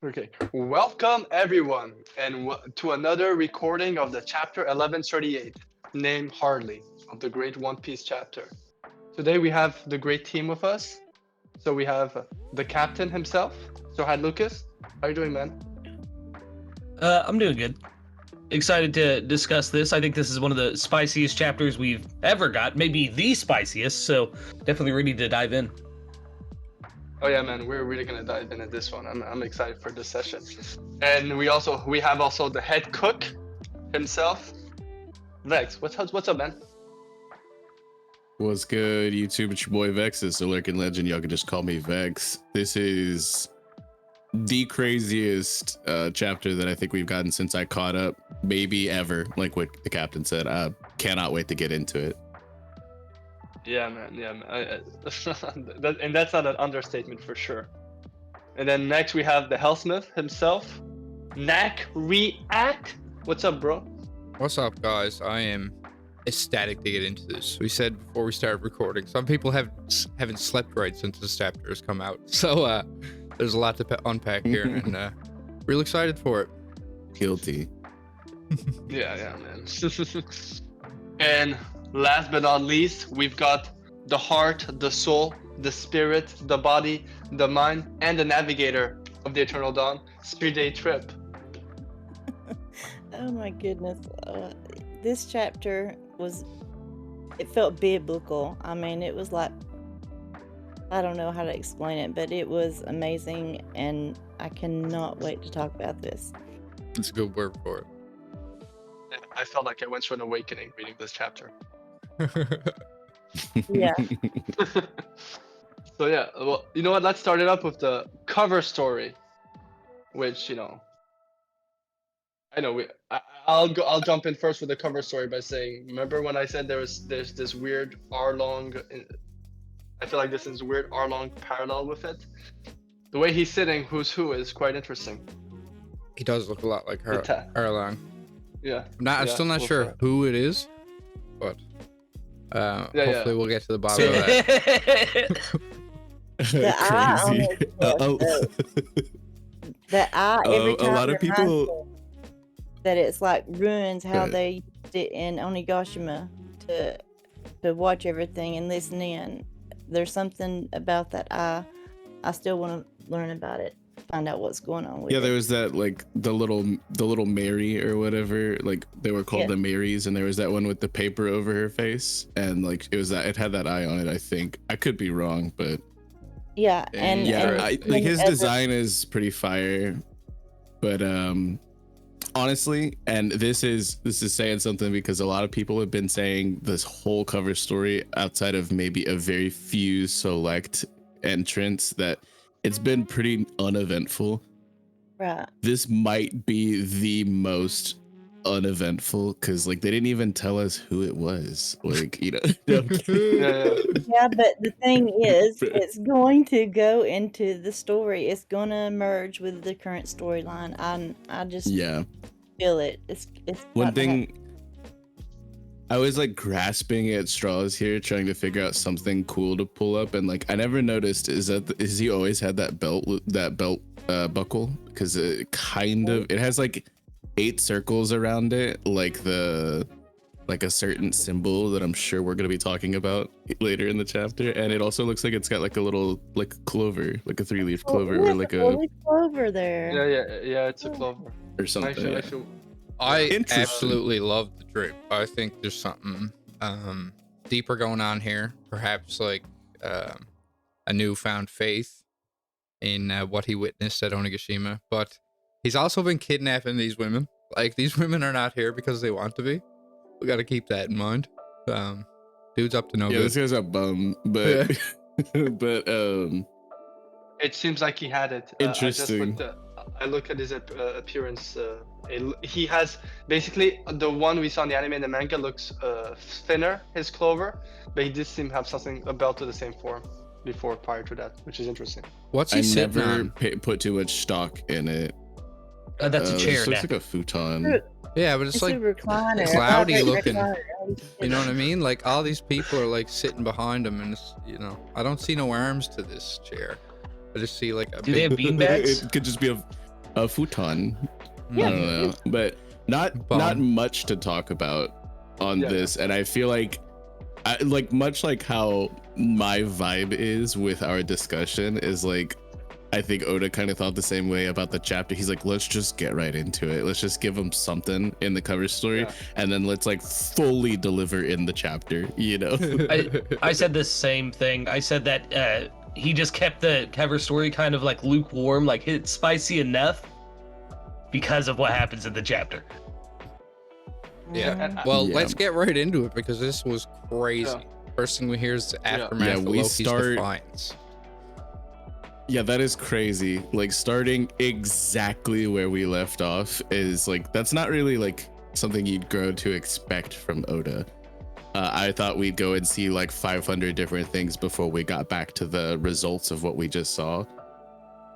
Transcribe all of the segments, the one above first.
Okay, welcome everyone, and to another recording of the chapter 1138, named Hardly, of the Great One Piece chapter. Today we have the great team with us. So we have the captain himself. So hi, Lucas. How you doing, man? I'm doing good. Excited to discuss this. I think this is one of the spiciest chapters we've ever got, maybe the spiciest. So definitely ready to dive in. Oh yeah, man, we're really gonna dive into this one. I'm excited for this session. And we have also the head cook himself, Vex. What's up, man? What's good, YouTube? It's your boy Vex. It's the Lurking Legend. Y'all can just call me Vex. This is the craziest chapter that I think we've gotten since I caught up, maybe ever. Like what the captain said, I cannot wait to get into it. Yeah, man. And that's not an understatement for sure. And then next we have the Hellsmith himself, Knack React. What's up, bro? What's up, guys? I am ecstatic to get into this. We said before we started recording, some people haven't slept right since this chapter has come out. So there's a lot to unpack here, and real excited for it. Guilty. Yeah, man. And last but not least, we've got the heart, the soul, the spirit, the body, the mind, and the navigator of the Eternal Dawn, 3-day trip. Oh my goodness. This chapter it felt biblical. I mean, it was like, I don't know how to explain it, but it was amazing, and I cannot wait to talk about this. It's a good word for it. I felt like I went through an awakening reading this chapter. Yeah. So yeah, well, you know what? Let's start it up with the cover story, which I'll jump in first with the cover story by saying, remember when I said there's this weird Arlong? I feel like this is weird Arlong parallel with it. The way he's sitting, who's who, is quite interesting. He does look a lot like Erlang. Yeah. I'm still not sure who it is, but hopefully we'll get to the bottom of that. The eye on Crazy. his chest, the eye, every time a lot of people. that it's like ruins how they used it in Onigashima to watch everything and listen in. There's something about that eye. I still want to learn about it, find out what's going on with it. Yeah, there was that, like, the little Mary or whatever, like they were called the Marys, and there was that one with the paper over her face, and like it had that eye on it. I think I could be wrong, but yeah, and like his design is pretty fire, but honestly, and this is saying something, because a lot of people have been saying this whole cover story, outside of maybe a very few select entrants, that it's been pretty uneventful. Right. This might be the most uneventful, because like they didn't even tell us who it was, like, Yeah, but the thing is, it's going to go into the story. It's going to merge with the current storyline. I just feel it. It's one thing. I was like grasping at straws here, trying to figure out something cool to pull up, and like I never noticed is he always had that belt buckle, because it has like 8 circles around it, like a certain symbol that I'm sure we're gonna be talking about later in the chapter, and it also looks like it's got like a little like clover, like a 3-leaf clover, or like a clover there. Yeah, it's a clover or something. I absolutely love the drip. I think there's something deeper going on here, perhaps like a newfound faith in what he witnessed at Onigashima, but he's also been kidnapping these women. Like, these women are not here because they want to be. We got to keep that in mind. Dude's up to no good. This guy's a bum, but but it seems like he had it. Interesting. I look at his appearance. He has basically the one we saw in the anime and the manga looks thinner, his clover, but he did seem to have a belt of the same form prior to that, which is interesting. What's he sitting on? Put too much stock in it. That's a chair. It looks like a futon. Yeah, but it's like recliner. cloudy looking. You know what I mean? Like, all these people are like sitting behind him, and it's, I don't see no arms to this chair. I just see like a. Do they have beanbags? It could just be a futon. Yeah. I don't know, but not much to talk about on this, and I feel like much like how my vibe is with our discussion is like, I think Oda kind of thought the same way about the chapter. He's like, let's just get right into it. Let's just give them something in the cover story, and then let's like fully deliver in the chapter, you know? I said the same thing. I said that he just kept the cover story kind of like lukewarm, like it's spicy enough because of what happens in the chapter. Yeah. Well, let's get right into it because this was crazy. First thing we hear is the aftermath of Loki's defiance. Yeah, that is crazy. Like starting exactly where we left off is like, that's not really like something you'd grow to expect from Oda. I thought we'd go and see like 500 different things before we got back to the results of what we just saw.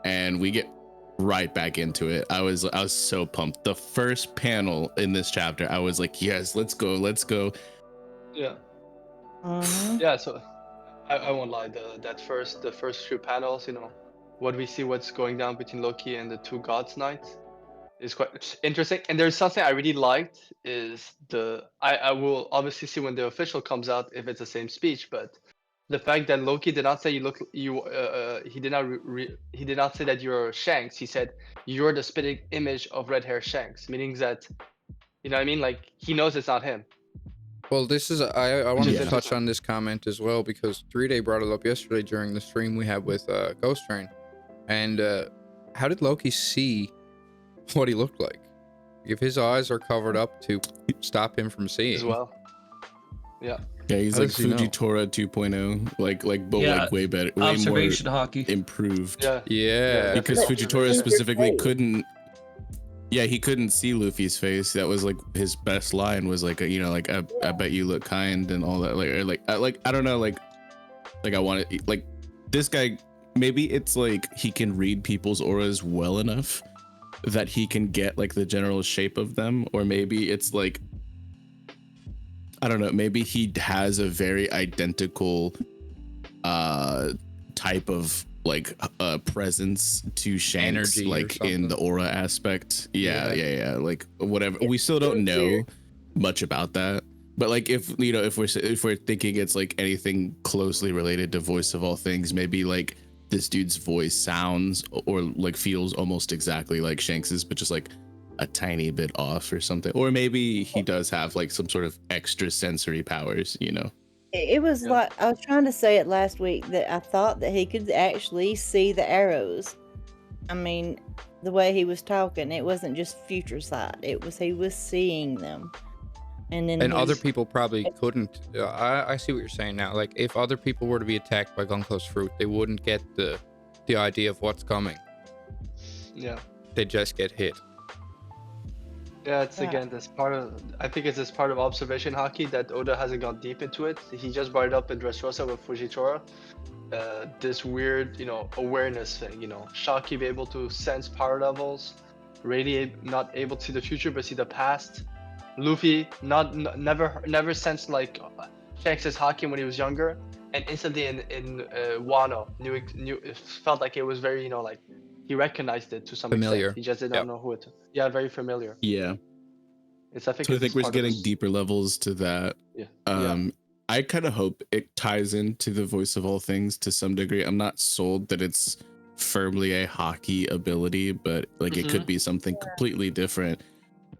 And we get right back into it. I was so pumped. The first panel in this chapter, I was like, yes, let's go. Yeah. Yeah, so I won't lie, the first few panels, you know, what we see, what's going down between Loki and the two gods knights is quite interesting. And there's something I really liked is I will obviously see when the official comes out if it's the same speech, but the fact that Loki did not say he did not say that you're Shanks. He said you're the spitting image of red hair Shanks, meaning that, you know what I mean, like he knows it's not him. Well, this is I wanted to touch on this comment as well because 3-Day brought it up yesterday during the stream we had with Ghost Train. And how did Loki see what he looked like? If his eyes are covered up to stop him from seeing as well. Yeah, he's like Fujitora 2.0, like way better, way observation more hockey improved. Yeah, because Fujitora specifically couldn't. Yeah, he couldn't see Luffy's face. That was like his best line was like, you know, like I bet you look kind and all that. I don't know, like I want to like this guy. Maybe it's like he can read people's auras well enough that he can get like the general shape of them, or maybe it's like, I don't know, maybe he has a very identical type of like presence to Shanks, energy, like in the aura aspect. Yeah, like whatever. We still don't know much about that, but like if we're thinking it's like anything closely related to Voice of All Things, maybe like this dude's voice sounds or like feels almost exactly like Shanks's, but just like a tiny bit off or something. Or maybe he does have like some sort of extra sensory powers, you know. It was like, I was trying to say it last week, that I thought that he could actually see the arrows. I mean, the way he was talking, it wasn't just future sight. It was, he was seeing them. And other people probably couldn't. I see what you're saying now. Like if other people were to be attacked by Gunko's fruit, they wouldn't get the idea of what's coming. Yeah. They just get hit. Yeah, it's again this part of, I think it's this part of observation hockey that Oda hasn't gone deep into it. He just brought it up in Dressrosa with Fujitora. This weird, you know, awareness thing, you know, Shaki be able to sense power levels, radiate, not able to see the future but see the past. Luffy never sensed like Shanks' hockey when he was younger, and instantly in Wano knew it felt like it was very, you know, like he recognized it to some familiar. extent. He just didn't know who it. Yeah, very familiar. Yeah. I think we're getting deeper levels to that. Yeah. I kind of hope it ties into the Voice of All Things to some degree. I'm not sold that it's firmly a hockey ability, but like it could be something completely different.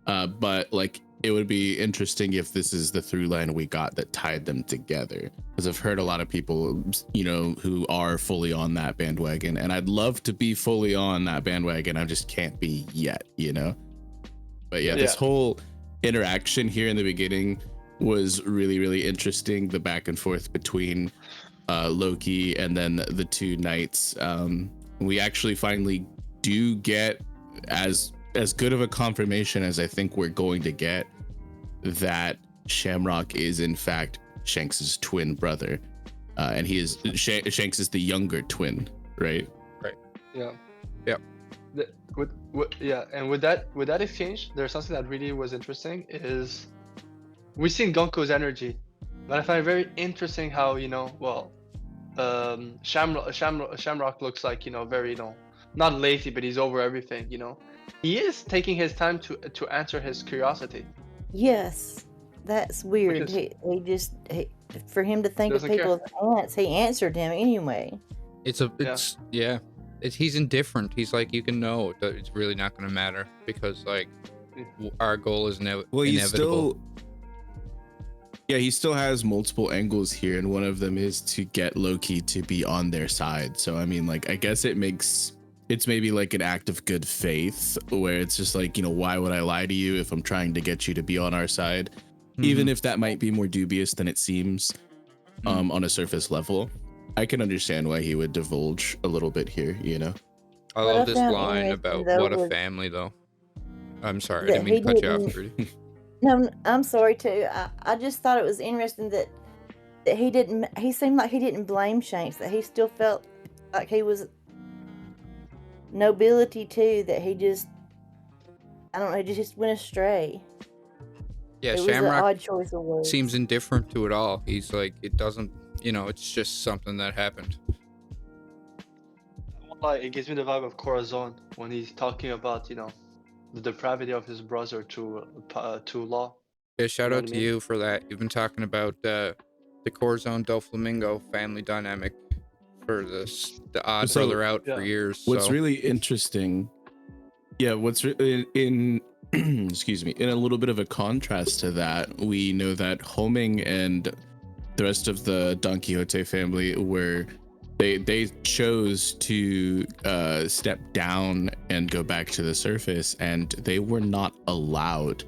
But like it would be interesting if this is the through line we got that tied them together, because I've heard a lot of people, you know, who are fully on that bandwagon, and I'd love to be fully on that bandwagon. I just can't be yet, you know. But this whole interaction here in the beginning was really, really interesting. The back and forth between Loki and then the two knights. We actually finally do get as good of a confirmation as I think we're going to get that Shamrock is in fact Shanks's twin brother, and he is Shanks is the younger twin, right? Right. Yeah. Yep. And with that exchange, there's something that really was interesting. Is we've seen Gonko's energy, but I find it very interesting how, you know, Shamrock looks like, you know, very, you know, not lazy, but he's over everything. You know, he is taking his time to answer his curiosity. Yes, that's weird. is- For him to think of Doesn't people care. as ants, he answered him anyway. He's indifferent. He's like, you can know that it's really not going to matter because like our goal is Well, he inevitable. he still has multiple angles here, and one of them is to get Loki to be on their side. So I mean, like, I guess it's maybe like an act of good faith where it's just like, you know, why would I lie to you if I'm trying to get you to be on our side, even if that might be more dubious than it seems on a surface level. I can understand why he would divulge a little bit here, you know. I What love I this found line interesting, about though, what a was family, though. I'm sorry, I that didn't mean he to cut you off, didn't. Trudy. No, I'm sorry too. I just thought it was interesting that he didn't. He seemed like he didn't blame Shanks. That he still felt like he was nobility too. That he just, I don't know, he just went astray. Yeah, It was an Shamrock odd choice of words. seems indifferent to it all. He's like, it doesn't, you know, it's just something that happened. Like, it gives me the vibe of Corazon when he's talking about, you know, the depravity of his brother to Law. Yeah, shout know out what I to mean? you for that. You've been talking about the Corazon Doflamingo family dynamic for the odd So, brother out for yeah. years. What's so. really interesting, in excuse me, in a little bit of a contrast to that, we know that Homing and the rest of the Don Quixote family were they chose to step down and go back to the surface, and they were not allowed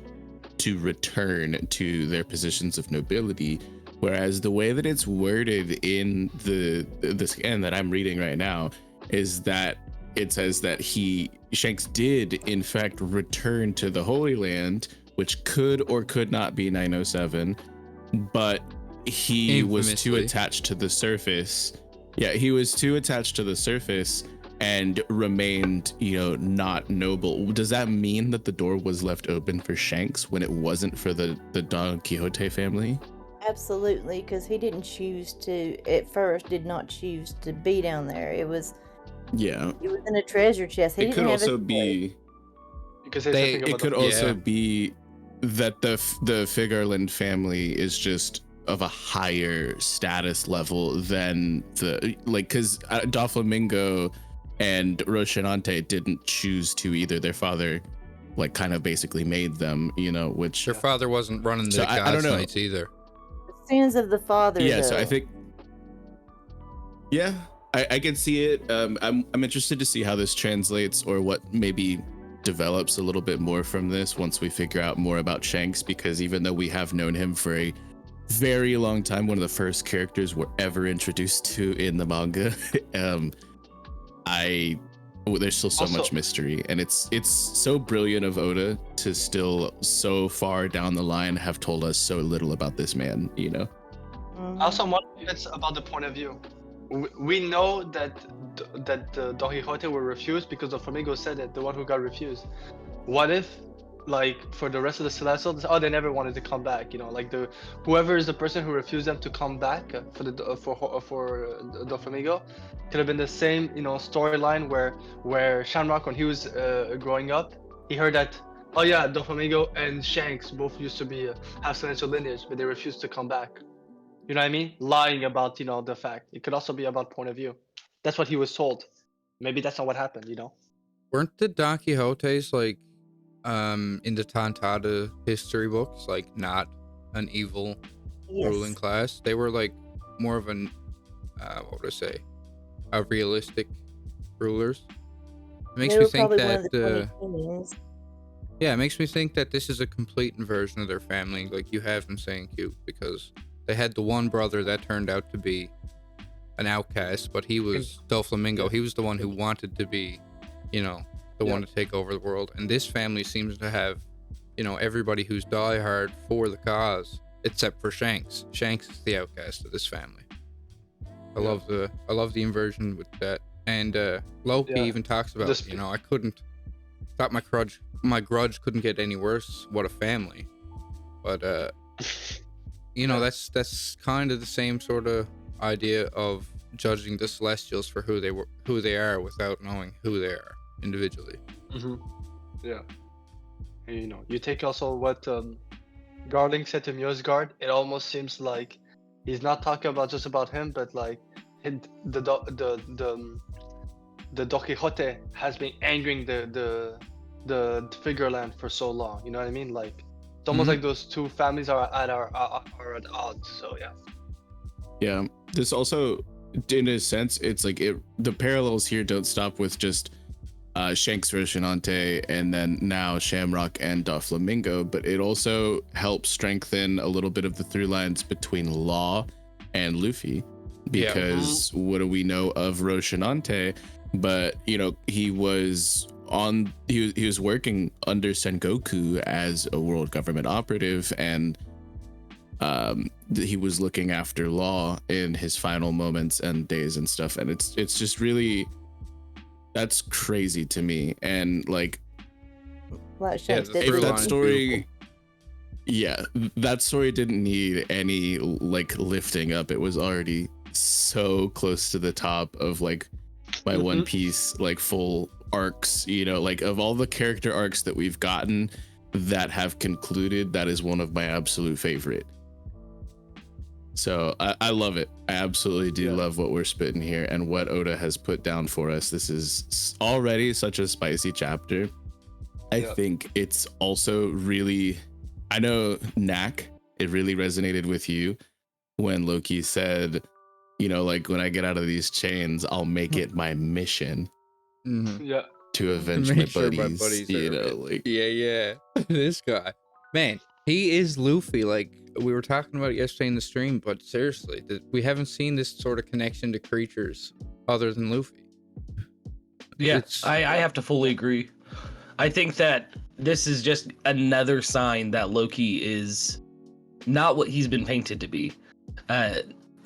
to return to their positions of nobility. Whereas the way that it's worded in the scan that I'm reading right now is that it says that Shanks did in fact return to the Holy Land, which could or could not be 907, but he was too Infamously. attached to the surface. Yeah, he was too attached to the surface and remained, you know, not noble. Does that mean that the door was left open for Shanks when it wasn't for the Don Quixote family? Absolutely, because he didn't choose to. At first, did not choose to be down there. It was Yeah. in a treasure chest. He It didn't could have a also choice. be You could say They- something about it could the also Yeah. be that the Figarland family is just of a higher status level than the, like, because Doflamingo and Rocinante didn't choose to either. Their father, like, kind of basically made them, you know, which Their father wasn't running the So I don't God's know. Knights either. The sins of the father. yeah. So I though. think, yeah, I can see it. I'm interested to see how this translates, or what maybe develops a little bit more from this once we figure out more about Shanks, because even though we have known him for a very long time, one of the first characters we're ever introduced to in the manga, there's still so Also- much mystery, and it's so brilliant of Oda to still so far down the line have told us so little about this man, you know. Mhm. Also, one thing that's about the point of view. We know that Don Quixote were refused because the Flamingo said it, the one who got refused. What if, like, for the rest of the Celestials, they never wanted to come back, you know, like whoever is the person who refused them to come back for the Flamingo, could have been the same, you know, storyline where Shamrock, when he was growing up, he heard that, oh yeah, Doflamingo and Shanks both used to be have celestial lineage, but they refused to come back. You know what I mean? Lying about, you know, the fact. It could also be about point of view. That's what he was told. Maybe that's not what happened, you know? Weren't the Don Quixotes like in the Tantada history books like not an evil Yes. ruling class? They were like more of an what would I say? A realistic rulers. It makes They me were think probably one of that the 20 kings. yeah, it makes me think that this is a complete inversion of their family, like you have been saying, Q, because they had the one brother that turned out to be an outcast, but he was Doflamingo. He was the one who wanted to be, you know, the one to take over the world. And this family seems to have, you know, everybody who's diehard for the cause, except for Shanks. Shanks is the outcast of this family. I love the inversion with that. And Loki Yeah. even talks about, This- you know, I thought my grudge couldn't get any worse. What a family. But you know, that's kind of the same sort of idea of judging the Celestials for who they are without knowing who they are individually. Yeah. And, you know, you take also what Garling said to Mjosgard. It almost seems like he's not talking about just about him, but like the Don Quixote has been angering the Figureland for so long. You know what I mean? Like it's almost like those two families are at odds. So yeah. Yeah. This also, in a sense, it's like the parallels here don't stop with just Shanks Rocinante and then now Shamrock and Doflamingo, but it also helps strengthen a little bit of the through lines between Law and Luffy, because what do we know of Rocinante? But you know, he was working under Sengoku as a world government operative, and he was looking after Law in his final moments and days and stuff, and it's just really, that's crazy to me. And like that story, that story didn't need any like lifting up. It was already so close to the top of like my One Piece like full arcs, you know, like of all the character arcs that we've gotten that have concluded, that is one of my absolute favorite. So I love it. I absolutely do love what we're spitting here and what Oda has put down for us. This is already such a spicy chapter. I think it's also really, I know, Knack, it really resonated with you when Loki said, you know, like, when I get out of these chains, I'll make it my mission to avenge my buddies. You know, like, this guy, man, he is Luffy. Like we were talking about it yesterday in the stream, but seriously, we haven't seen this sort of connection to creatures other than Luffy. Yeah, I have to fully agree. I think that this is just another sign that Loki is not what he's been painted to be.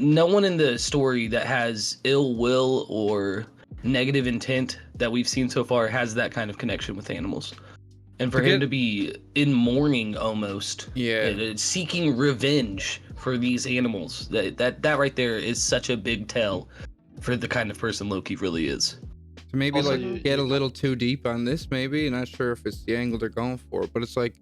No one in the story that has ill will or negative intent that we've seen so far has that kind of connection with animals. And for him to be in mourning almost, seeking revenge for these animals, that right there is such a big tell for the kind of person Loki really is. So maybe also, like get a little too deep on this, maybe. Not sure if it's the angle they're going for, but it's like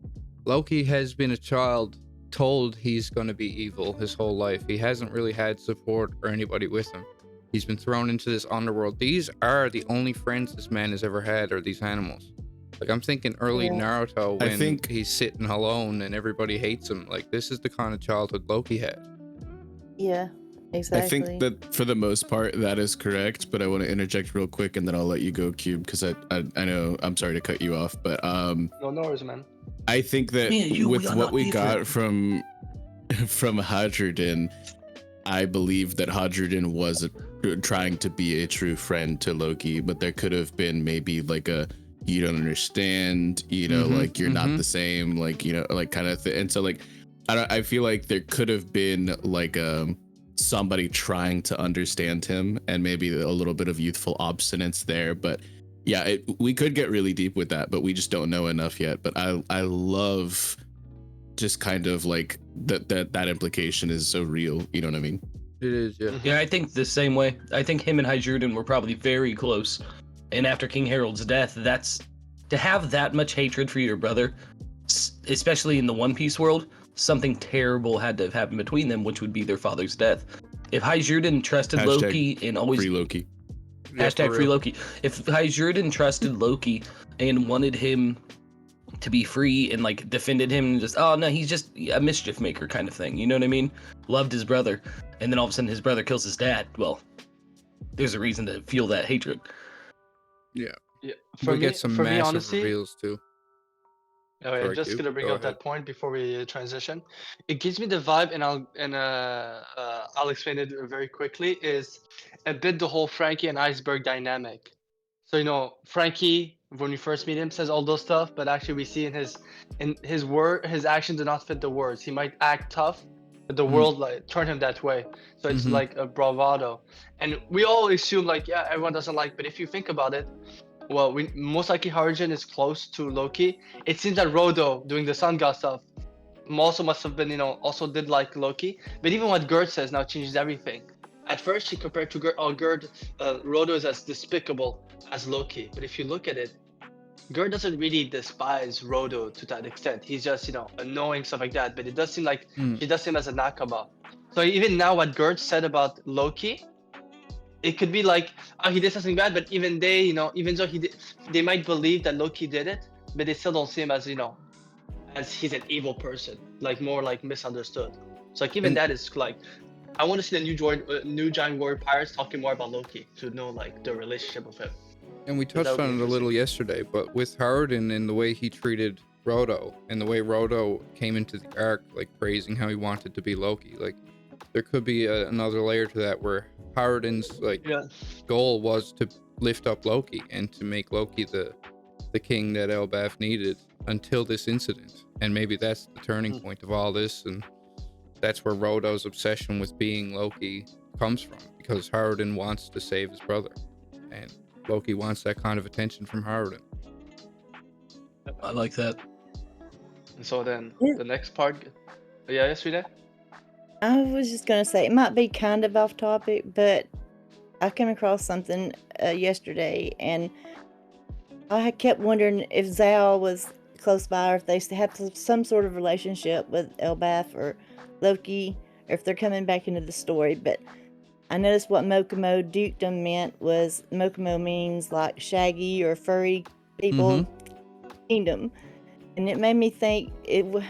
Loki has been a child told he's going to be evil his whole life. He hasn't really had support or anybody with him. He's been thrown into this underworld. These are the only friends this man has ever had, are these animals. Like, I'm thinking early Naruto when he's sitting alone and everybody hates him. Like, this is the kind of childhood Loki had. Yeah, exactly. I think that for the most part that is correct, but I want to interject real quick and then I'll let you go, Kube, because I know I'm sorry to cut you off, but no worries, man. I think that with what we got from Hadrian, I believe that Hadrian was trying to be a true friend to Loki, but there could have been maybe like a, you don't understand, you know, like you're not the same, like, you know, like kind of thing. And so like I feel like there could have been like somebody trying to understand him and maybe a little bit of youthful obstinance there. But yeah, we could get really deep with that, but we just don't know enough yet. But I love just kind of like that implication is so real. You know what I mean? It is, yeah. Yeah, I think the same way. I think him and Hydruden were probably very close. And after King Harold's death, that's to have that much hatred for your brother, especially in the One Piece world, something terrible had to have happened between them, which would be their father's death. If Hydruden trusted Loki and always free Loki. Hashtag free Loki. If Hydruden trusted Loki and wanted him to be free and like defended him and just, oh no, he's just a mischief maker kind of thing. You know what I mean? Loved his brother. And then all of a sudden his brother kills his dad. Well, there's a reason to feel that hatred. Yeah. We get some massive honestly, reveals too. I'm just gonna bring up that point before we transition. It gives me the vibe, and I'll explain it very quickly. Is a bit the whole Frankie and Iceberg dynamic. So you know, Frankie, when we first meet him, says all those stuff, but actually we see in his actions do not fit the words. He might act tough, but the world like turn him that way. So it's like a bravado, and we all assume like, yeah, everyone doesn't like. But if you think about it, well, we most likely Harjin is close to Loki. It seems that Rodo doing the Sun God stuff also must have been, you know, also did like Loki. But even what Gert says now changes everything. at first he compared to Gerd, Rodo is as despicable as Loki. But if you look at it, Gerd doesn't really despise Rodo to that extent. He's just, annoying, stuff like that. But it does seem like he does him as a nakama. So even now, what Gerd said about Loki, it could be like, oh, he did something bad, but even they, even though they might believe that Loki did it, but they still don't see him as, as he's an evil person, like more like misunderstood. So like even that is like, I want to see the new Giant Warrior Pirates talking more about Loki to know like the relationship of him. And we touched on it a little yesterday, but with Harden and the way he treated Rodo and the way Rodo came into the arc, like praising how he wanted to be Loki, like there could be another layer to that where Harden's goal was to lift up Loki and to make Loki the king that Elbaf needed until this incident. And maybe that's the turning point of all this, and that's where Rodo's obsession with being Loki comes from, because Harden wants to save his brother, and Loki wants that kind of attention from Harden. I like that. And so then the next part, yes, Rita? I was just gonna say, it might be kind of off topic, but I came across something yesterday, and I had kept wondering if Zal was close by, or if they have some sort of relationship with Elbaf or Loki, or if they're coming back into the story. But I noticed what Mokomo dukedom meant was, Mokomo means like shaggy or furry people kingdom, and it made me think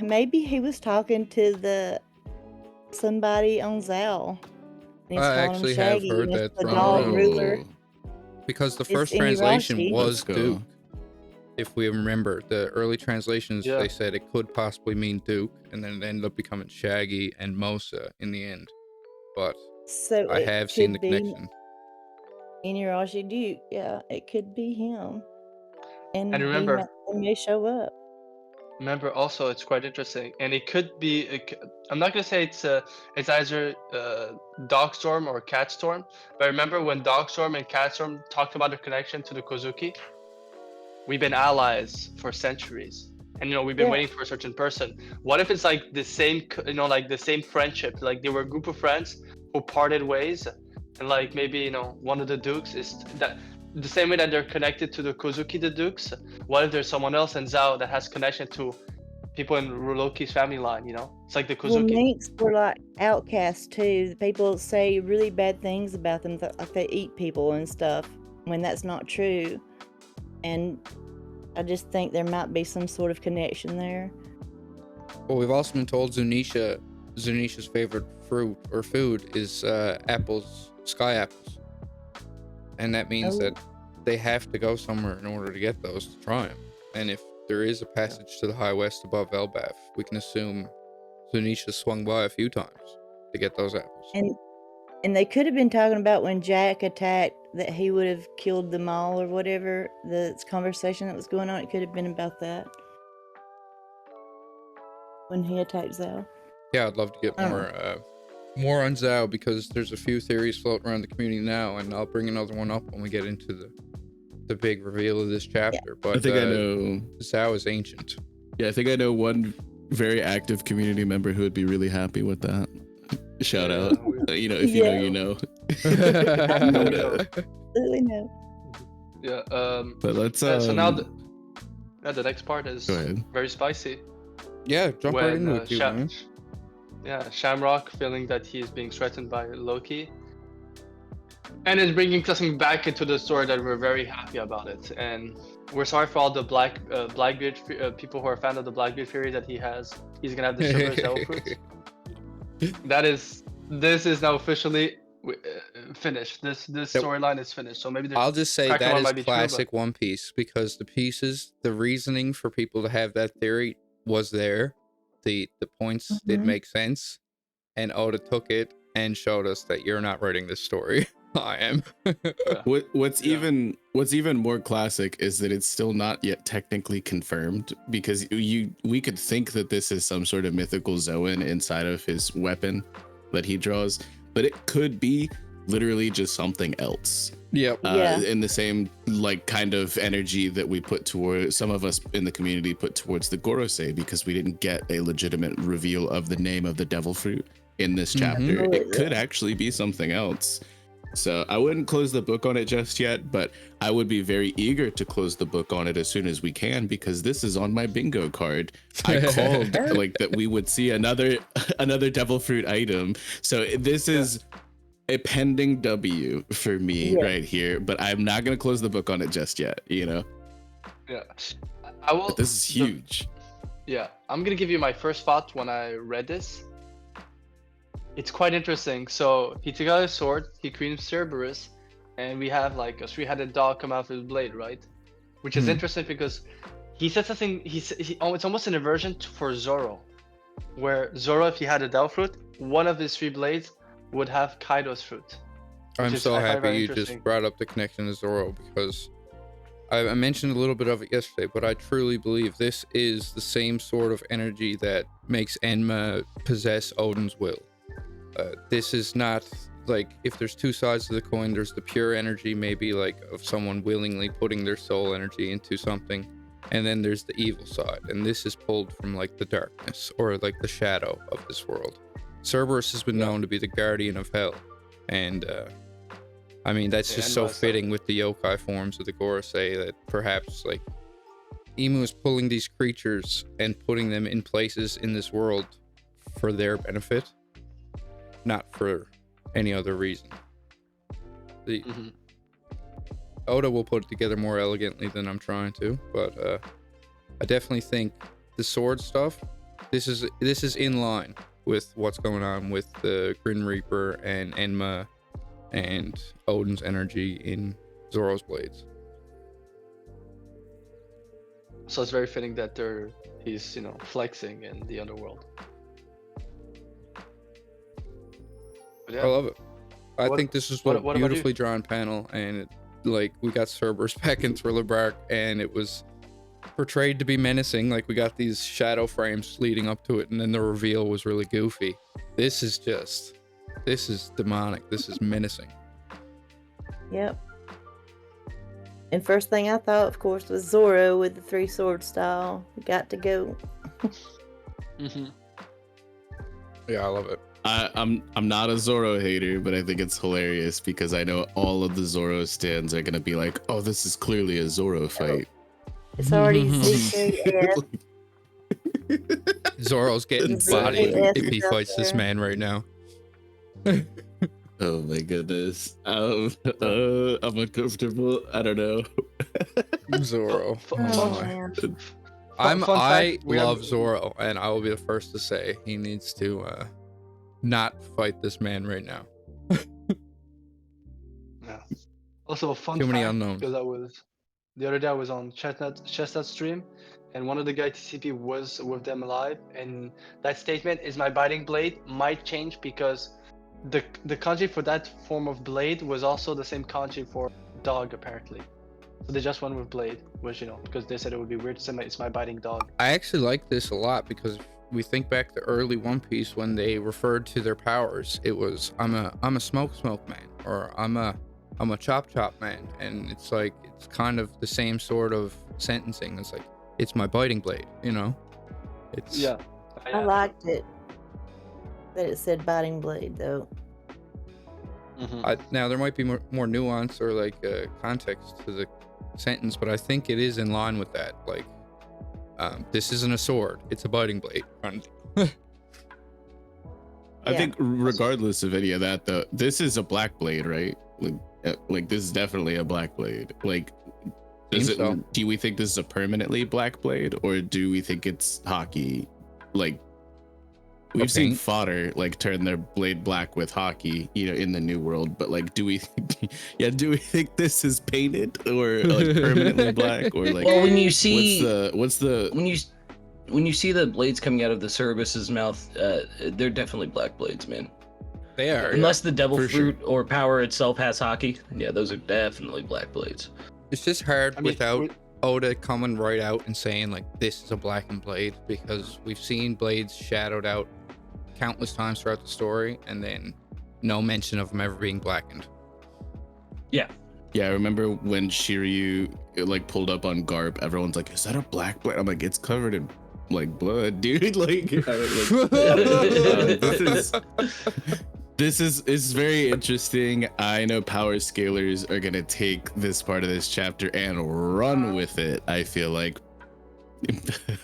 maybe he was talking to somebody on Zal. I actually have heard that the dog ruler. Because the first translation was Duke. If we remember, the early translations, they said it could possibly mean Duke, and then it ended up becoming Shaggy and Mosa in the end. But so I have seen the connection. Inuyasha Duke, yeah, it could be him. And remember, he may show up. Remember, also, it's quite interesting, and it could be. I'm not gonna say it's either Dogstorm or Catstorm, but remember when Dogstorm and Catstorm talked about their connection to the Kozuki? We've been allies for centuries, and we've been waiting for a certain person. What if it's like the same, like the same friendship? Like they were a group of friends who parted ways, and like maybe one of the dukes is that. The same way that they're connected to the Kozuki, the Dukes, what if there's someone else in Zao that has connection to people in Loki's family line, It's like the Kozuki. Well, minks were like outcasts too. People say really bad things about them, like they eat people and stuff, when that's not true. And I just think there might be some sort of connection there. Well, we've also been told Zunisha's favorite fruit or food is apples, sky apples. And that means that they have to go somewhere in order to get those to try them. And if there is a passage to the High West above Elbaf, we can assume Zunisha swung by a few times to get those apples. And they could have been talking about when Jack attacked, that he would have killed them all or whatever. The conversation that was going on, it could have been about that. When he attacked Zao. Yeah, I'd love to get more on Zao, because there's a few theories floating around the community now, and I'll bring another one up when we get into the big reveal of this chapter. Yeah. But I think I know Zao is ancient. Yeah, I think I know one very active community member who would be really happy with that. Shout out. If you know, you know. I know. Absolutely know. Yeah. But let's. So now the next part is very spicy. Yeah, jump right in with you, man. Yeah, Shamrock feeling that he is being threatened by Loki, and it's bringing something back into the story that we're very happy about it. And we're sorry for all the Blackbeard people who are fan of the Blackbeard theory that he's gonna have the Sugar Zell fruit. This is now officially finished. This storyline is finished. So maybe I'll just say that is classic One Piece, because the reasoning for people to have that theory was there. The points did make sense, and Oda took it and showed us that you're not writing this story. I am. What's even more classic is that it's still not yet technically confirmed, because we could think that this is some sort of mythical Zoan inside of his weapon that he draws, but it could be literally just something else. Yep. In the same kind of energy that we put toward, some of us in the community put towards the Gorosei, because we didn't get a legitimate reveal of the name of the devil fruit. in this chapter. It could actually be something else. So I wouldn't close the book on it just yet, but I would be very eager to close the book on it as soon as we can, because this is on my bingo card. I called like that we would see another devil fruit item. So this is a pending W for me right here, but I'm not going to close the book on it just yet, you know? Yeah. I will. But this is huge. I'm going to give you my first thought when I read this. It's quite interesting. So he took out his sword, he created Cerberus, and we have like a three-headed dog come out of his blade, right? Which is interesting because he said something. It's almost an aversion for Zoro, where Zoro, if he had a Devil Fruit, one of his three blades would have Kaido's fruit. I'm so happy you just brought up the connection to Zoro, because I mentioned a little bit of it yesterday, but I truly believe this is the same sort of energy that makes Enma possess Odin's will. This is not like, if there's two sides to the coin, there's the pure energy, maybe like of someone willingly putting their soul energy into something, and then there's the evil side, and this is pulled from like the darkness or like the shadow of this world. Cerberus has been known to be the guardian of hell, and I mean, that's just so fitting with the yokai forms of the Gorosei, that perhaps like Imu is pulling these creatures and putting them in places in this world for their benefit, not for any other reason. Oda will put it together more elegantly than I'm trying to, but I definitely think the sword stuff, this is in line with what's going on with the Grim Reaper and Enma and Odin's energy in Zoro's blades. So it's very fitting that he's flexing in the underworld. I love it. I think this is a beautifully drawn panel, and like we got Cerberus back in Thriller Bark, and it was portrayed to be menacing. Like we got these shadow frames leading up to it, and then the reveal was really goofy. This is demonic. This is menacing. Yep. And first thing I thought, of course, was Zoro with the three sword style. Got to go. Yeah, I love it. I'm not a Zoro hater, but I think it's hilarious because I know all of the Zoro stands are gonna be like, "Oh, this is clearly a Zoro fight." It's already secret. Zoro's getting bodied if he fights this man right now. Oh my goodness. I'm uncomfortable. I don't know. Zoro. Man. I love Zoro, and I will be the first to say he needs to not fight this man right now. Yeah. Also, a fun Too many fact, unknowns. because the other day I was on Chestnut stream, and one of the guys TCP was with them alive, and that statement is my biting blade might change because the kanji for that form of blade was also the same kanji for dog apparently. So they just went with blade, which because they said it would be weird to say it's my biting dog. I actually like this a lot because we think back to early One Piece when they referred to their powers. It was I'm a smoke man, or I'm a chop man, and it's like it's kind of the same sort of sentencing. It's like it's my biting blade, It's I liked it that it said biting blade though. Now there might be more nuance or like context to the sentence, but I think it is in line with that. Like, this isn't a sword; it's a biting blade. I think regardless of any of that, though, this is a black blade, right? Like this is definitely a black blade. Like, do we think this is a permanently black blade, or do we think it's hockey? Like, we've seen fodder like turn their blade black with hockey, in the new world. But like, do we think this is painted or like permanently black, or like? Well, when you see what's the when you see the blades coming out of the Cerberus's mouth, they're definitely black blades, man. They are, unless the devil fruit or power itself has hockey. Yeah, those are definitely black blades. It's just hard without Oda coming right out and saying like this is a blackened blade, because we've seen blades shadowed out countless times throughout the story, and then no mention of them ever being blackened. Yeah, I remember when Shiryu like pulled up on Garp, everyone's like, "Is that a black blade?" I'm like, "It's covered in like blood, dude. This is very interesting. I know power scalers are gonna take this part of this chapter and run with it. I feel like.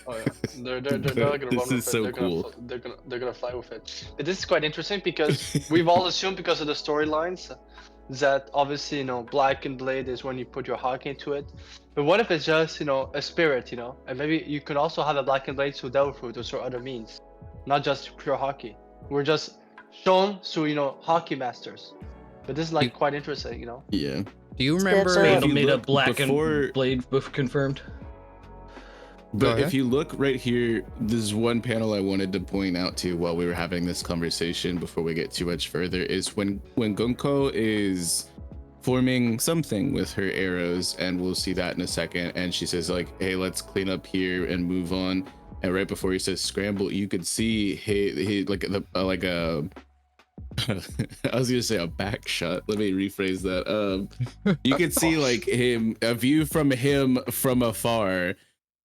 Oh yeah, they're not gonna This run with is it. so They're cool. they're gonna fly with it. But this is quite interesting because we've all assumed because of the storylines that obviously blackened blade is when you put your hockey into it. But what if it's just a spirit, and maybe you could also have a blackened blade through devil fruit or through other means, not just pure hockey. We're just shown through hockey masters. But this is like quite interesting, Yeah. Do you remember? Steps Made a look blackened before- blade confirmed. But ahead. if you look right here, there's one panel I wanted to point out to while we were having this conversation before we get too much further, is when Gunko is forming something with her arrows, and we'll see that in a second, and she says like, hey, let's clean up here and move on. And right before he says scramble, you could see he like a I was gonna say a back shot. Let me rephrase that. You could see like a view from him from afar.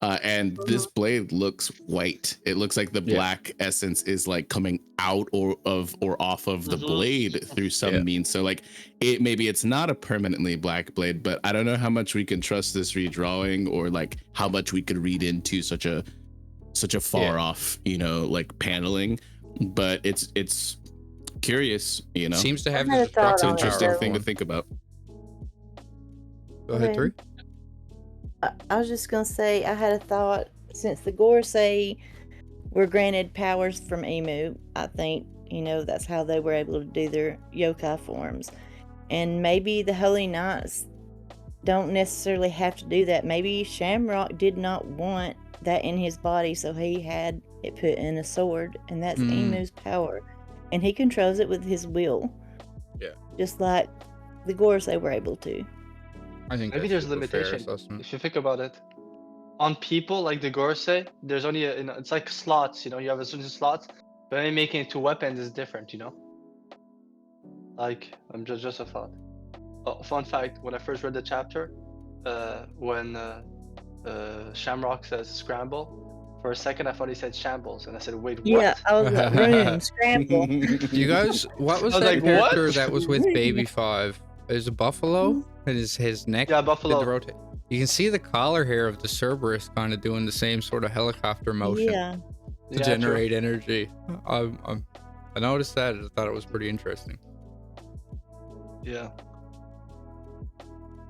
And this blade looks white. It looks like the black essence is like coming out or off of the blade through some means. So like maybe it's not a permanently black blade, but I don't know how much we can trust this redrawing or like how much we could read into such a far off, like paneling. But it's curious, Seems to have I had a this thought It's an on interesting that. thing to think about. Go ahead, Three. I was just gonna say I had a thought. Since the Gorsei were granted powers from Emu, I think that's how they were able to do their yokai forms. And maybe the Holy Knights don't necessarily have to do that. Maybe Shamrock did not want that in his body, so he had it put in a sword, and that's Emu's power, and he controls it with his will. Yeah. Just like the Gorsei were able to. I think Maybe that's there's a super fair limitation. assessment. If you think about it, on people like the Gorsei, there's only it's like slots. You have a certain slots, but then making it to weapons is different. Like I'm just a thought. Oh, fun fact: when I first read the chapter, when Shamrock says scramble, for a second I thought he said shambles, and I said, wait, what? Yeah, I was like, room, scramble. You guys, what was I was that like, character what? that was with Baby Five? Is a buffalo? And his neck Yeah, did buffalo. the rotate. You can see the collar hair of the Cerberus kind of doing the same sort of helicopter motion Yeah. to Yeah, generate energy. I noticed that. I thought it was pretty interesting. True. Yeah.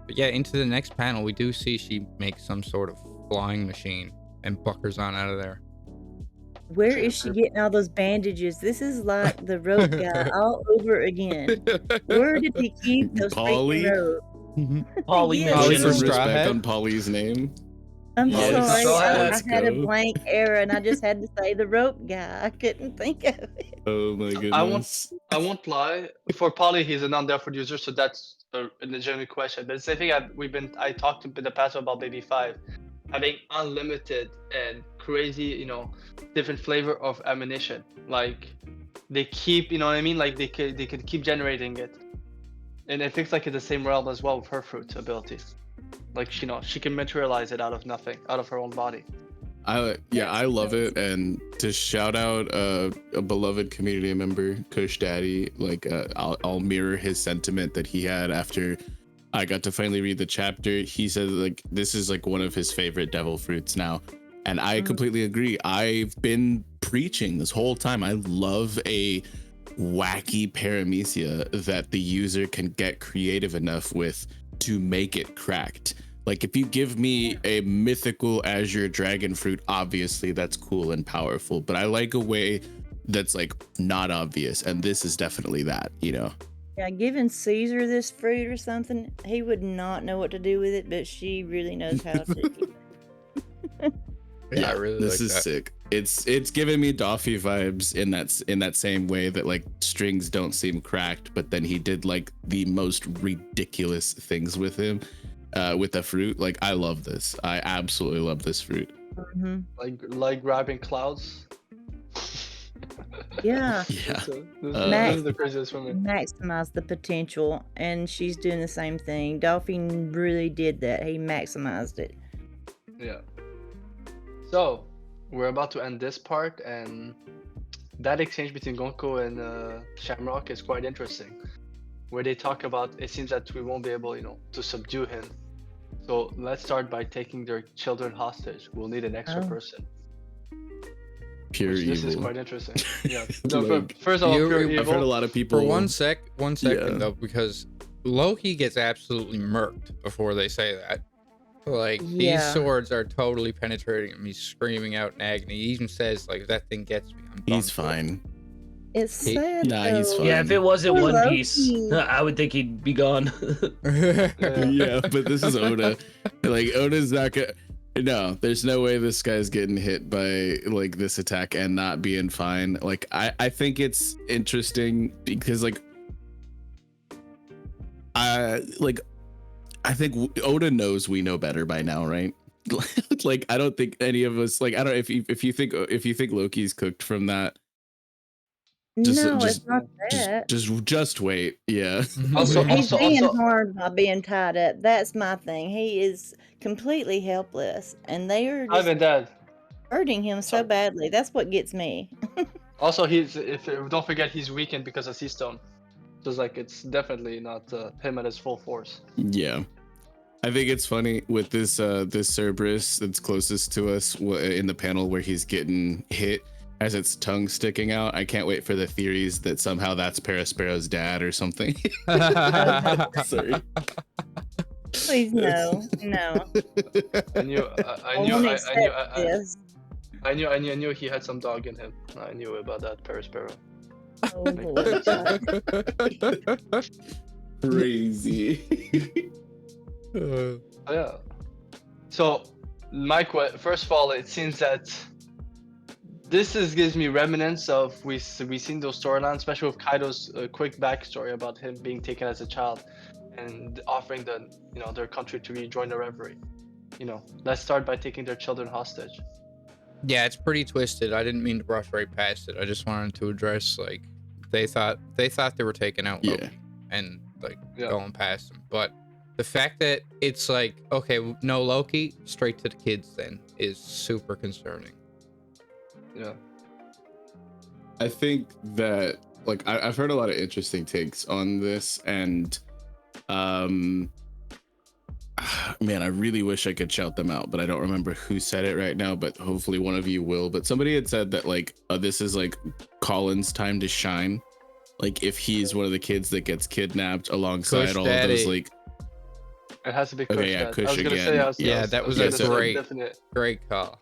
But yeah, into the next panel, we do see she makes some sort of flying machine and buckers on out of there. Where is she getting all those bandages? This is like the rope guy all over again. Where did he keep those Polly? freaking ropes? Polly Yes. Polly Put for some Straw respect Hat? on Polly's name. I'm Yes. sorry. Let's I had a go. blank error and I just had to say the rope guy. I couldn't think of it. Oh my goodness. I won't lie. For Polly, he's a non-default user, so that's a legitimate question. But it's the thing I talked in the past about Baby 5, having unlimited and crazy, different flavor of ammunition. Like they keep, you know what I mean? Like they could keep generating it, and it feels like it's the same realm as well with her fruit abilities. Like she can materialize it out of nothing, out of her own body. I love it, and to shout out a beloved community member, Kush Daddy, like I'll mirror his sentiment that he had after I got to finally read the chapter. He said like this is like one of his favorite devil fruits now, and I completely agree. I've been preaching this whole time. I love a wacky paramecia that the user can get creative enough with to make it cracked. Like if you give me a mythical azure dragon fruit, obviously that's cool and powerful, but I like a way that's like not obvious, and this is definitely that, Yeah, giving Caesar this fruit or something, he would not know what to do with it, but she really knows how to. Yeah, I really this like is that. sick. It's giving me Doffy vibes in that same way that like strings don't seem cracked, but then he did like the most ridiculous things with him. With the fruit. Like I love this. I absolutely love this fruit. Mm-hmm. Like grabbing clouds. Yeah. Yeah. This is the craziest for me. Maximize the potential, and she's doing the same thing. Dolphin really did that. He maximized it. Yeah. So, we're about to end this part, and that exchange between Gonko and Shamrock is quite interesting, where they talk about it seems that we won't be able, to subdue him. So let's start by taking their children hostage. We'll need an extra person. Pure This evil. is quite interesting. Yeah. No, Like, first of all, pure I've I've heard a evil. lot of people. For one second Yeah. though, because Loki gets absolutely murked before they say that. Like these Yeah. swords are totally penetrating him. He's screaming out in agony. He even says, like, if that thing gets me, I'm He's done for." fine. It's He- sad. Nah, he's though. fine. Yeah, if it wasn't Poor One Piece, Loki. I would think he'd be gone. Yeah. Yeah, but this is Oda. Like Oda's not gonna. No, there's no way this guy's getting hit by like this attack and not being fine. Like I think it's interesting because like I think Oda knows we know better by now, right? Like I don't think any of us like I don't if you think Loki's cooked from that. It's not that. Just wait. Yeah. Also- He's being hard by being tied up. That's my thing. He is completely helpless, and they are Not just even that. hurting him so badly. That's what gets me. Also, don't forget he's weakened because of Sea Stone. So it's like it's definitely not him at his full force. Yeah. I think it's funny with this Cerberus that's closest to us in the panel where he's getting hit as its tongue sticking out. I can't wait for the theories that somehow that's Parasparrow's dad or something. Sorry. Please no. I knew he had some dog in him. I knew about that Parasparrow. Oh boy. Crazy. Yeah. So, Mike, first of all, it seems that gives me remnants of we've seen those storylines, especially with Kaido's quick backstory about him being taken as a child and offering their country to rejoin the reverie. Let's start by taking their children hostage. Yeah, it's pretty twisted. I didn't mean to brush right past it. I just wanted to address like they thought they were taking out Loki and going past him. But the fact that it's like, okay, no Loki, straight to the kids then is super concerning. Yeah. I think that like I've heard a lot of interesting takes on this, and man, I really wish I could shout them out, but I don't remember who said it right now, but hopefully one of you will. But somebody had said that like this is like Colin's time to shine. Like if he's one of the kids that gets kidnapped alongside Kush all Daddy. of those like It has to be Kush. Okay, yeah, Dad. Kush I was gonna again. say, That was a great call.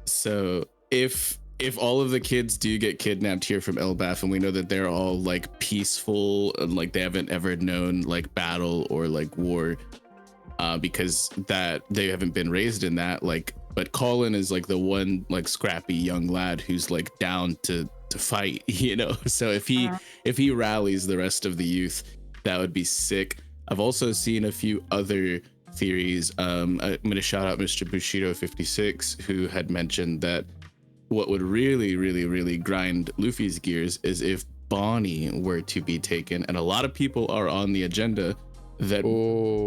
So if all of the kids do get kidnapped here from Elbaf, and we know that they're all like peaceful and like they haven't ever known like battle or like war, because that they haven't been raised in that, like, but Colin is like the one like scrappy young lad who's like down to fight, so if he rallies the rest of the youth, that would be sick. I've also seen a few other theories. I'm gonna shout out Mr. Bushido 56, who had mentioned that what would really grind Luffy's gears is if Bonnie were to be taken, and a lot of people are on the agenda that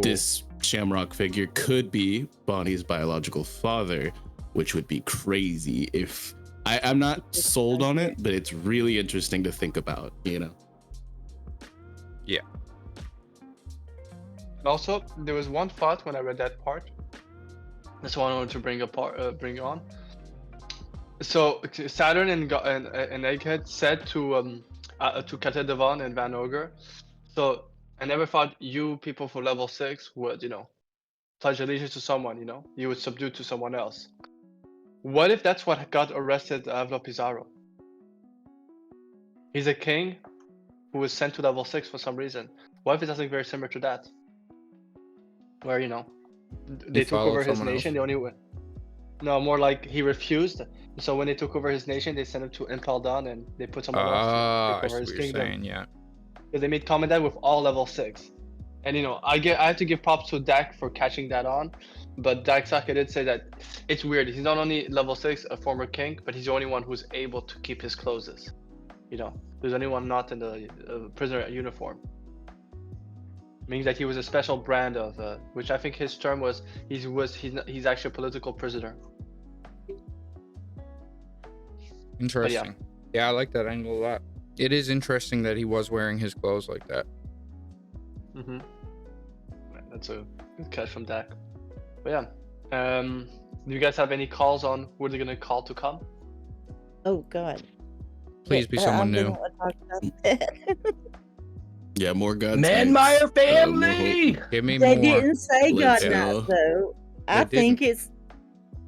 this Shamrock figure could be Bonnie's biological father, which would be crazy. If I'm not sold on it, but it's really interesting to think about, Yeah. Also, there was one thought when I read that part. That's what I wanted to bring on. So Saturn and Egghead said to Kate Devon and Van Ogre, so I never thought you people for level 6 would, pledge allegiance to someone, you would subdue to someone else. What if that's what got arrested Avlo Pizarro? He's a king who was sent to level 6 for some reason. What if it's something very similar to that? Where, they took over his nation, the only way. No, more like he refused. So when they took over his nation, they sent him to Impel Down and they put someone else to take over his kingdom. Saying, yeah. Because they made comment with all level 6. And I have to give props to Dak for catching that on. But Dak Saka did say that it's weird. He's not only level 6, a former king, but he's the only one who's able to keep his clothes. There's anyone not in the prisoner uniform. Means that he was a special brand of, which I think his term was, he's actually a political prisoner. Interesting. Yeah, I like that angle a lot. It is interesting that he was wearing his clothes like that. Mm-hmm. That's a good catch from Dak. But yeah, do you guys have any calls on who they're gonna call to come? Oh God. Please be someone I new. don't want to talk about that. Yeah, more God. Manmeyer family. Give me They more. didn't say God Let's Knight go. though. They I think it's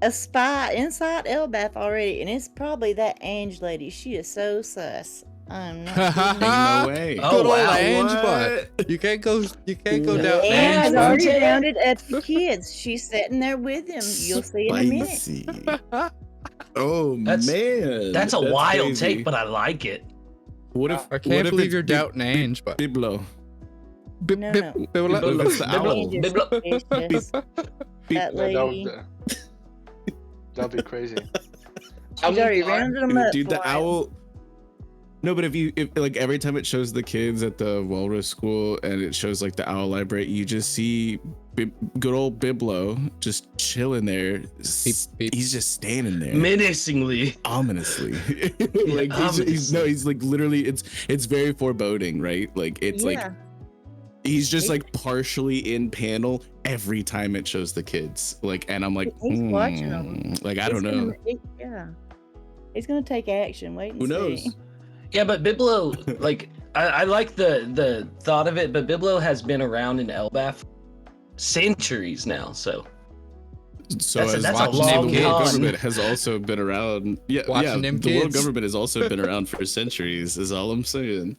a spy inside Elbath already, and it's probably that Ange lady. She is so sus. I'm not kidding. No way. Oh, Good old wow. Ange, What? but you can't go And down Man, has Ange, already Ange. found it at the kids. She's sitting there with him. You'll see in a minute. Spicy. Oh That's- man, That's a wild crazy. take, but I like it. What if I can't what if believe it's you're doubting Ange, but Biblo? No, no. What if it's the owl? Ange is suspicious. That lady. That'd be crazy. She's already rounded them up. Dude, the for him. owl. No, but if like every time it shows the kids at the Walrus School and it shows like the owl library, you just see good old Biblo just chilling there. beep. He's just standing there Menacingly. ominously. Like he's like literally it's very foreboding, right? Like it's like he's just like partially in panel every time it shows the kids. Like, and I'm like, He's watching them. like I don't know. He's gonna take action. Wait and Who see. knows? Yeah, but Biblo, like, I like the thought of it, but Biblo has been around in Elbath centuries now, so. So That's a as watching the them world kids. government has also been around. Yeah, Watching them the world kids. government has also been around for centuries. Is all I'm saying.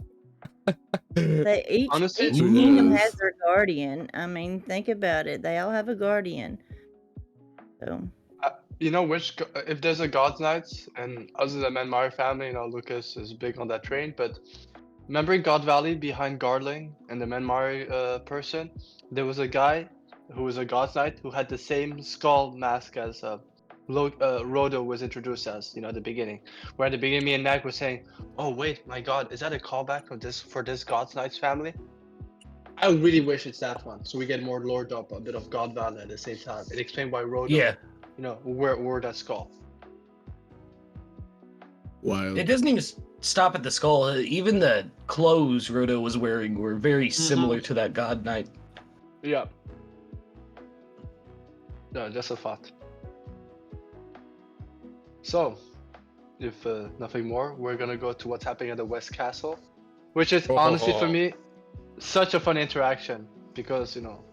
Honestly, Each who kingdom knows? has their guardian. I mean, think about it. They all have a guardian. So you know if there's a God's Knights, and other than Manmire family, you know, Lucas is big on that train, but remember in God Valley behind Gardling and the Manmire person, there was a guy who was a God's Knight who had the same skull mask as Rodo was introduced as, you know, at the beginning. Where at the beginning me and Nag were saying, oh wait, my god, is that a callback for this God's Knights family? I really wish it's that one, so we get more lore dump, a bit of God Valley at the same time. It explained why Rodo, Yeah, you know, where that skull. Wild. it doesn't even stop at the skull. Even the clothes Rodo was wearing were very similar to that God Knight. Yeah. No, just a thought. So, if nothing more, we're gonna go to what's happening at the West Castle, which is honestly for me such a fun interaction because, you know,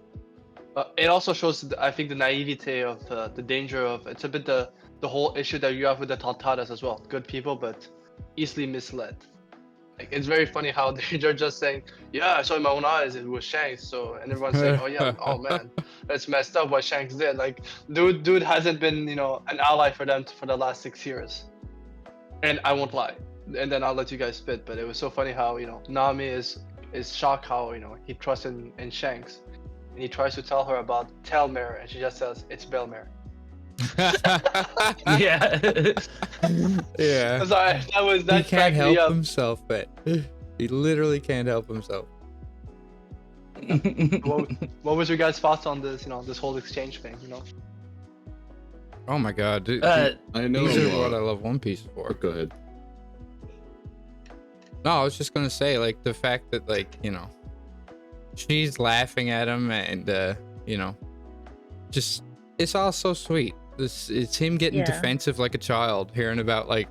it also shows I think the naivete of the danger of it's a bit the whole issue that you have with the Tantaras as well. Good people, but easily misled. Like, it's very funny how they're just saying, yeah, I saw in my own eyes it was Shanks. So, and everyone's saying, oh yeah, oh man, that's messed up what Shanks did. Like, dude hasn't been, you know, an ally for them for the last 6 years. And I won't lie. And then I'll let you guys spit. But it was so funny how, you know, Nami is shocked how, you know, he trusts in Shanks. And he tries to tell her about Telmare, and she just says, it's Belmare. Yeah. Yeah. Sorry, that He can't cracked me help up. himself, but he literally can't help himself. What was your guys' thoughts on this, you know, this whole exchange thing, you know? Oh my god, dude. I know. These are what I love One Piece for. Go ahead. No, I was just gonna say, like, the fact that, like, you know, she's laughing at him and you know, just it's all so sweet. It's him getting defensive like a child, hearing about like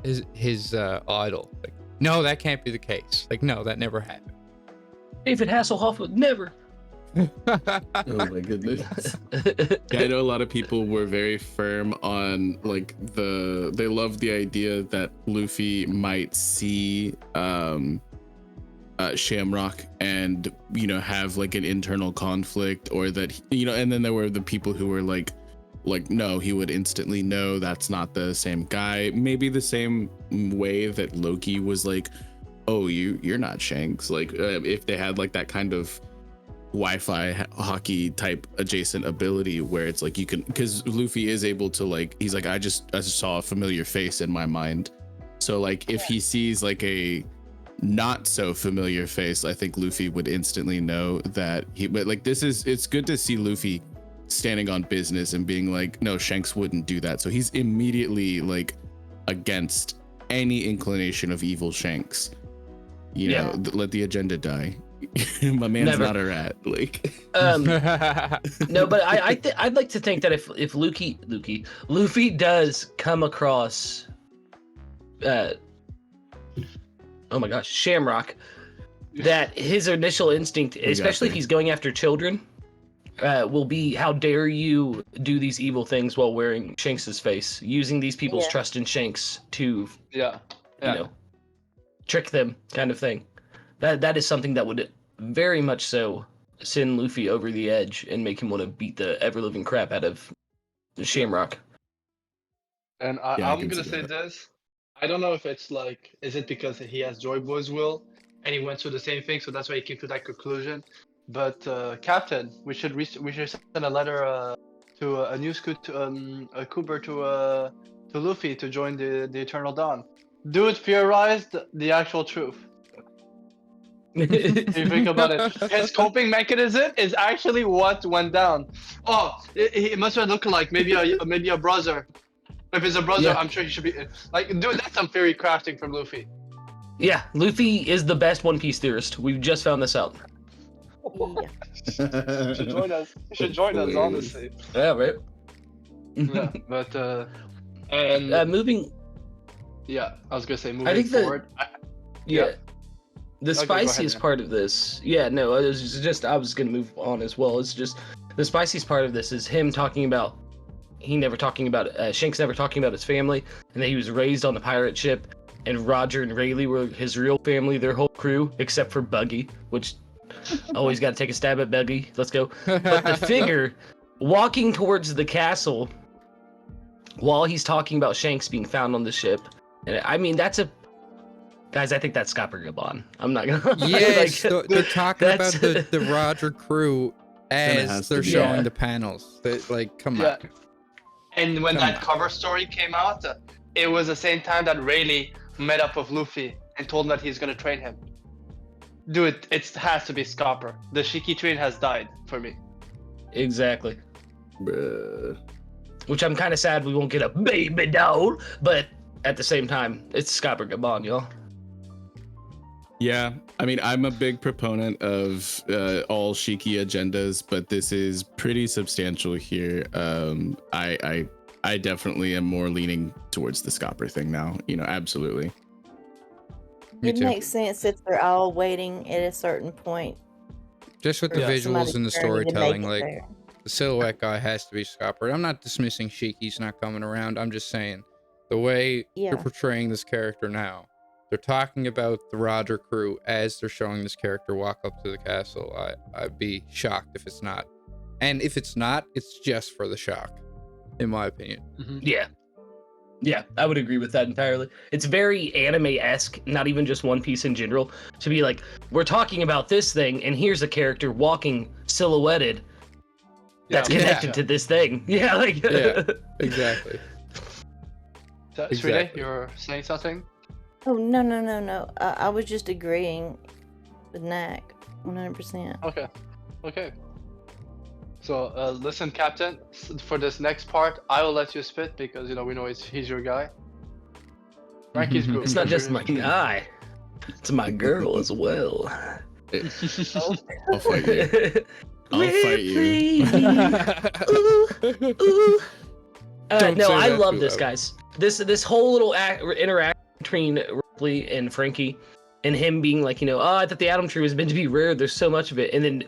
his idol. Like, no, that can't be the case. Like, no, that never happened. David Hasselhoff would never. Oh my goodness. Yeah, I know a lot of people were very firm on like they love the idea that Luffy might see Shamrock and, you know, have like an internal conflict, or that, you know, and then there were the people who were like no, he would instantly know that's not the same guy. Maybe the same way that Loki was like, oh, you're not Shanks. Like if they had like that kind of Wi-Fi hockey type adjacent ability where it's like you can, because Luffy is able to, like, he's like, I just saw a familiar face in my mind. So like if he sees like a not so familiar face, I think Luffy would instantly know that but like it's good to see Luffy standing on business and being like, no, Shanks wouldn't do that. So he's immediately like against any inclination of evil Shanks. You know, let the agenda die. My man's Never. not a rat. Like, no, but I'd like to think that if Luffy does come across, oh my gosh, Shamrock, that his initial instinct, especially if he's going after children, will be, how dare you do these evil things while wearing Shanks's face, using these people's trust in Shanks to, you know, trick them, kind of thing. That is something that would very much so send Luffy over the edge and make him want to beat the ever-living crap out of Shamrock. And I'm gonna say this. I don't know if it's like, is it because he has Joy Boy's will and he went through the same thing, so that's why he came to that conclusion. But Captain, we should send a letter to a news a Kube to Luffy to join the Eternal Dawn. Dude theorized the actual truth. If you think about it, his coping mechanism is actually what went down. Oh, it must have looked like maybe a brother. If it's a brother, I'm sure he should be like, dude. That's some theory crafting from Luffy. Yeah, Luffy is the best One Piece theorist. We've just found this out. Should join us. You should join us, honestly. Yeah, right. Yeah, but and moving. Yeah, I was gonna say moving forward. The spiciest part of this. Yeah, no, I was gonna move on as well. It's just the spiciest part of this is him talking about. Shanks never talking about his family, and that he was raised on the pirate ship, and Roger and Rayleigh were his real family, their whole crew, except for Buggy, which always got to take a stab at Buggy. Let's go. But the figure walking towards the castle while he's talking about Shanks being found on the ship, and I mean, guys, I think that's Scopper Gabon. I'm not gonna. Yes, they're talking about the Roger crew as they're showing the panels. Come on. And when that cover story came out, it was the same time that Rayleigh met up with Luffy and told him that he's gonna train him. Dude, it has to be Scopper. The Shiki train has died for me. Exactly. bruh. Which I'm kind of sad we won't get a baby doll, but at the same time, it's Scopper Gabon, y'all. Yeah, I mean, I'm a big proponent of all Shiki agendas, but this is pretty substantial here. I definitely am more leaning towards the Scopper thing now. You know, absolutely. It makes sense if they're all waiting at a certain point. Just with the visuals and the storytelling, like the silhouette guy has to be Scopper. I'm not dismissing Shiki's not coming around. I'm just saying the way they're portraying this character now. They're talking about the Roger crew as they're showing this character walk up to the castle. I'd be shocked if it's not. And if it's not, it's just for the shock, in my opinion. Mm-hmm. Yeah, I would agree with that entirely. It's very anime-esque, not even just One Piece in general, to be like, we're talking about this thing, and here's a character walking silhouetted that's connected to this thing. Yeah, like... yeah, exactly. Srinae, you're saying something? Oh, no. I was just agreeing with Knack, 100%. Okay. So, listen, Captain, for this next part, I will let you spit because, we know he's your guy. Frankie's group. It's not just my guy. It's my girl as well. I'll fight you. I'll fight you. No, I love this, guys. This whole little interaction between Ripley and Frankie, and him being like, I thought the Atom Tree was meant to be rare. There's so much of it, and then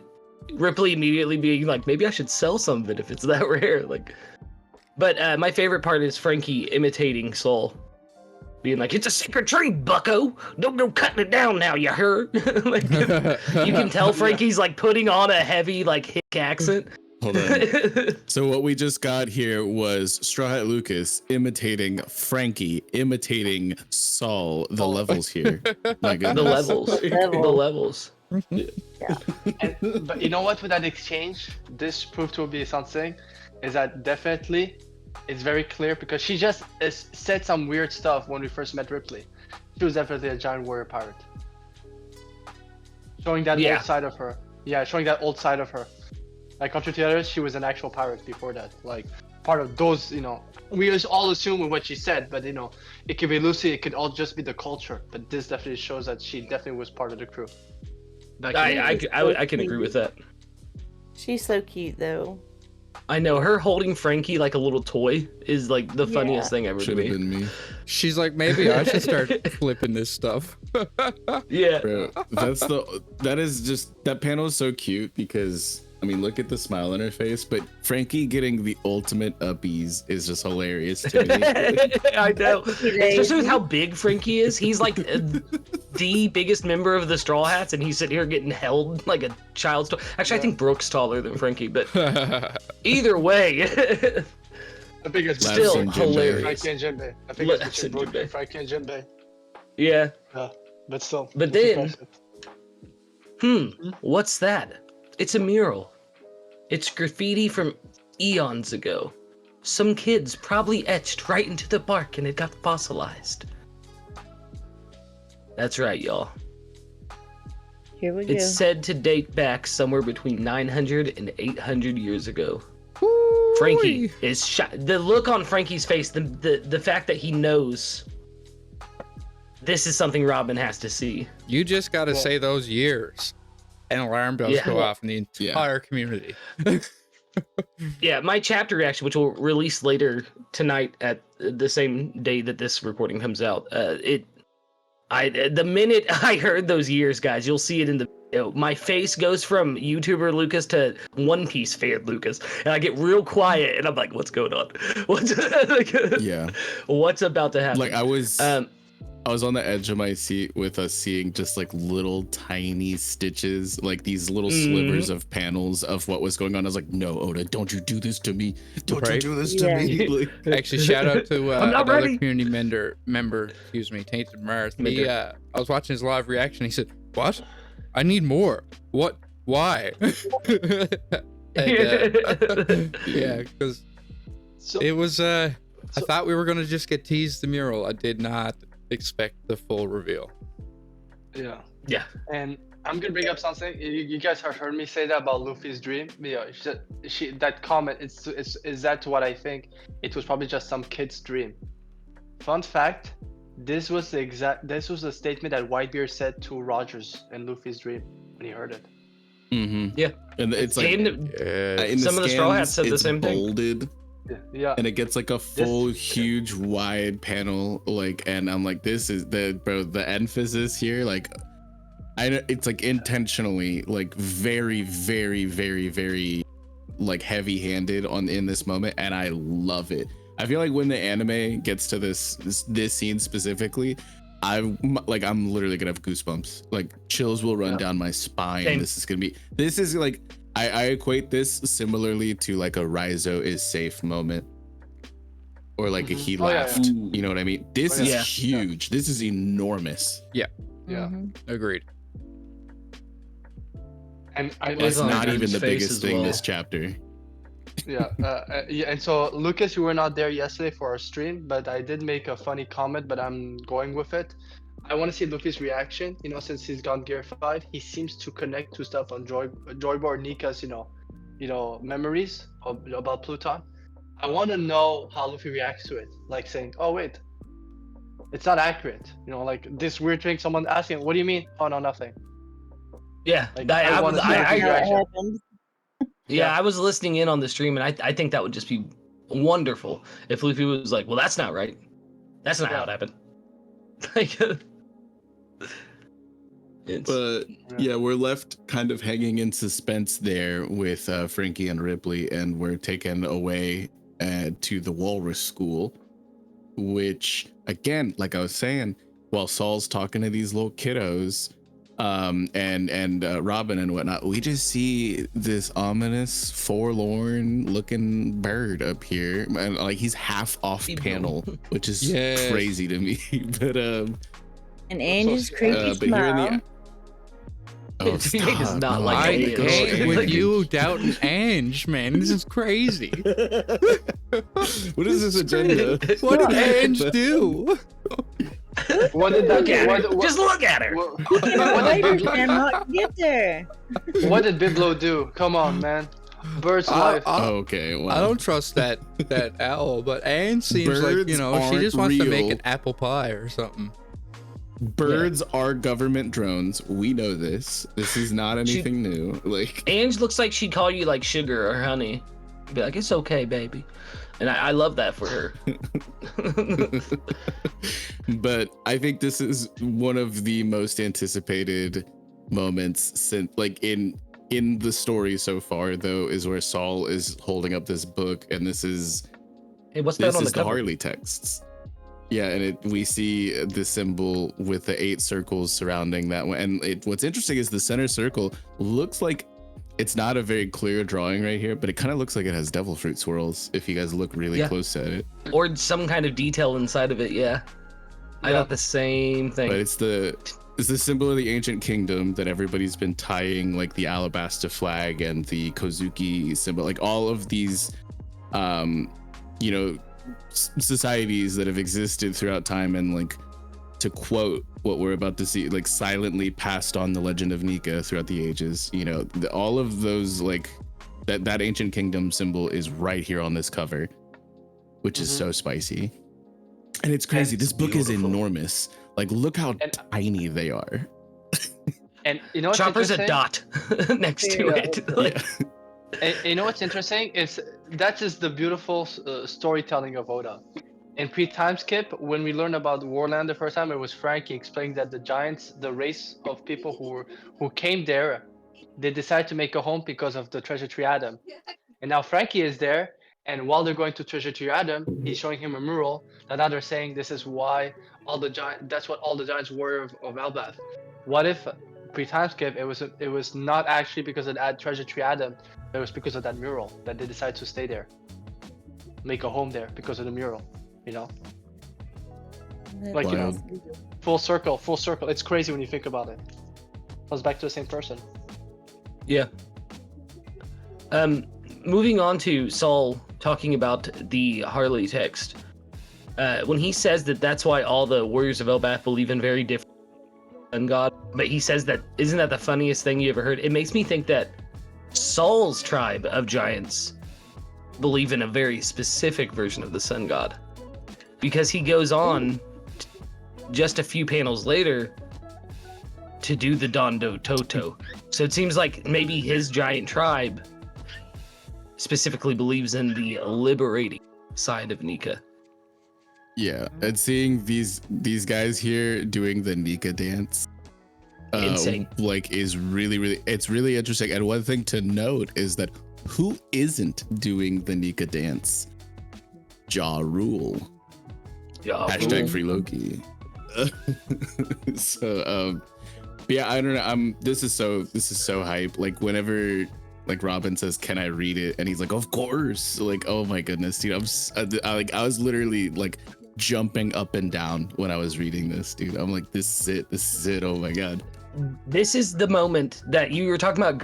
Ripley immediately being like, maybe I should sell some of it if it's that rare. But my favorite part is Frankie imitating Saul, being like, "It's a secret tree, Bucko. Don't go cutting it down now, you heard?" You can tell Frankie's putting on a heavy hick accent. Hold on. So what we just got here was Straw Hat Lucas imitating Frankie, imitating Saul. The levels here. My goodness. The levels. Yeah. But you know what? With that exchange, this proved to be something. Is that definitely it's very clear because she just said some weird stuff when we first met Ripley. She was definitely a giant warrior pirate, showing that old side of her. Yeah, showing that old side of her. Contrary to the others, she was an actual pirate before that. part of those, we just all assume with what she said, but it could be Lucy, it could all just be the culture, but this definitely shows that she definitely was part of the crew. I can agree with that. She's so cute though. I know, her holding Frankie like a little toy is like the funniest thing ever Should to have me. been me. She's like, maybe I should start flipping this stuff. Yeah. Bro, that panel is so cute because I mean, look at the smile on her face, but Frankie getting the ultimate uppies is just hilarious to me. I know. Especially with how big Frankie is. He's like the biggest member of the Straw Hats, and he's sitting here getting held like a child's toy. Actually, I think Brooke's taller than Frankie, but either way. The biggest Still and hilarious. Frankie and Jinbei. I think it's Laughs and between Brooke Jinbei. and Frankie and Jinbei. Yeah. But still. But it's then- impressive. What's that? It's a mural. It's graffiti from eons ago. Some kids probably etched right into the bark and it got fossilized. That's right, y'all. Here we go. It's said to date back somewhere between 900 and 800 years ago. Frankie is shot. The look on Frankie's face, the fact that he knows this is something Robin has to see. You just got to say those years. And alarm bells go off in the entire community. Yeah, my chapter reaction, which will release later tonight at the same day that this recording comes out, the minute I heard those years, guys, you'll see it in the video. My face goes from YouTuber Lucas to One Piece fan Lucas, and I get real quiet, and I'm like, "What's going on? What's about to happen?" Like I was on the edge of my seat with us seeing just like little tiny stitches, like these little slivers of panels of what was going on. I was like, no, Oda, don't you do this to me. Don't you do this to me. Like, actually, shout out to another ready. community member, Tainted Mars. I was watching his live reaction. He said, what? I need more. What? Why? Yeah, because it was, I thought we were going to just get teased the mural. I did not expect the full reveal. Yeah. Yeah. And I'm gonna bring up something. You guys have heard me say that about Luffy's dream. Yeah, that comment. Is that what I think? It was probably just some kid's dream. Fun fact: this was the statement that Whitebeard said to Rogers in Luffy's dream when he heard it. mm-hmm. Yeah. And it's like in some of the Straw Hats said the it's same thing. bolded. Yeah. And it gets like a full, huge, wide panel, and I'm like, this is the emphasis here, like, it's like intentionally, like, very, very, very, very, like, heavy-handed in this moment, and I love it. I feel like when the anime gets to this scene specifically, I'm literally gonna have goosebumps, like chills will run down my spine. Same. This is like. I equate this similarly to like a Raizo is safe moment, or like a he laughed. Yeah. You know what I mean? This is huge. This is enormous. Yeah. Agreed. And It's not even the face biggest as thing well. this chapter. Yeah. And so Lucas, you were not there yesterday for our stream, but I did make a funny comment, but I'm going with it. I want to see Luffy's reaction. Since he's gone Gear 5, he seems to connect to stuff on Joyboard Nika's, memories about Pluton. I want to know how Luffy reacts to it, like saying, "Oh wait, it's not accurate." Like this weird thing. Someone asking, "What do you mean?" "Oh no, nothing." Yeah, Like, I wanna see Luffy's reaction. I was listening in on the stream, and I think that would just be wonderful if Luffy was like, "Well, that's not right. That's not how it happened." Like. But yeah, we're left kind of hanging in suspense there with Frankie and Ripley, and we're taken away to the Walrus School, which again, like I was saying, while Saul's talking to these little kiddos, and Robin and whatnot, we just see this ominous, forlorn-looking bird up here, and like he's half off panel, which is crazy to me. But and Angie's creepy but here in smile. the It is not like I it. hate with Like- you doubting Ange, man. This is crazy. What is this agenda? What did Ange do? What did that? Look at her. Just look at her. Wait for Shamrock to get there. What did Biblo do? Come on, man. Bird's life. Okay, well, I don't trust that owl, but Anne seems like, Birds she aren't just wants to make real. an apple pie or something. birds are government drones. We know this. This is not anything new. Like, Ange looks like she'd call you like sugar or honey. Be like, it's okay, baby. And I love that for her. but I think this is one of the most anticipated moments since, like, in the story so far, though, is where Saul is holding up this book, and this is Hey, what's that on the the cover? Harley texts. Yeah, and we see the symbol with the 8 circles surrounding that one. And what's interesting is the center circle looks like it's not a very clear drawing right here, but it kind of looks like it has devil fruit swirls if you guys look really close at it. Or some kind of detail inside of it, yeah. I got the same thing. But it's the symbol of the ancient kingdom that everybody's been tying, like the Alabasta flag and the Kozuki symbol, like all of these societies that have existed throughout time, and, like, to quote what we're about to see, like, silently passed on the legend of Nika throughout the ages. All of those, like, that ancient kingdom symbol is right here on this cover, which is so spicy. And it's crazy. And this book is beautiful. enormous. Like, look how tiny they are. And you know what's Chopper's a interesting? dot next to it. Like, And you know what's interesting is that is the beautiful storytelling of Oda. In pre-time skip, when we learned about Warland the first time, it was Frankie explaining that the giants, the race of people who came there, they decided to make a home because of the Treasure Tree Adam. And now Frankie is there, and while they're going to Treasure Tree Adam, he's showing him a mural that now they're saying this is why that's what all the giants were of Elbath. What if pre-time skip it was not actually because of that Treasure Tree Adam, but it was because of that mural that they decided to stay there, make a home there because of the mural. Like, full circle. It's crazy when you think about it. Goes back to the same person. yeah. Moving on to Saul talking about the Harley text. When he says that's why all the warriors of Elbath believe in very different sun god, but he says that, isn't that the funniest thing you ever heard? It makes me think that Saul's tribe of giants believe in a very specific version of the sun god, because he goes on just a few panels later to do the Dondo Toto. So it seems like maybe his giant tribe specifically believes in the liberating side of Nika. Yeah, and seeing these guys here doing the Nika dance, Insane. like, is really it's really interesting. And one thing to note is that who isn't doing the Nika dance? Ja Rule. Hashtag free Loki. So yeah, I don't know. This is so hype. Like, whenever, like, Robin says, "Can I read it?" and he's like, "Of course!" Like, oh my goodness, dude. I was literally, like, jumping up and down when I was reading this, dude. I'm like, this is it. Oh my god. This is the moment that you were talking about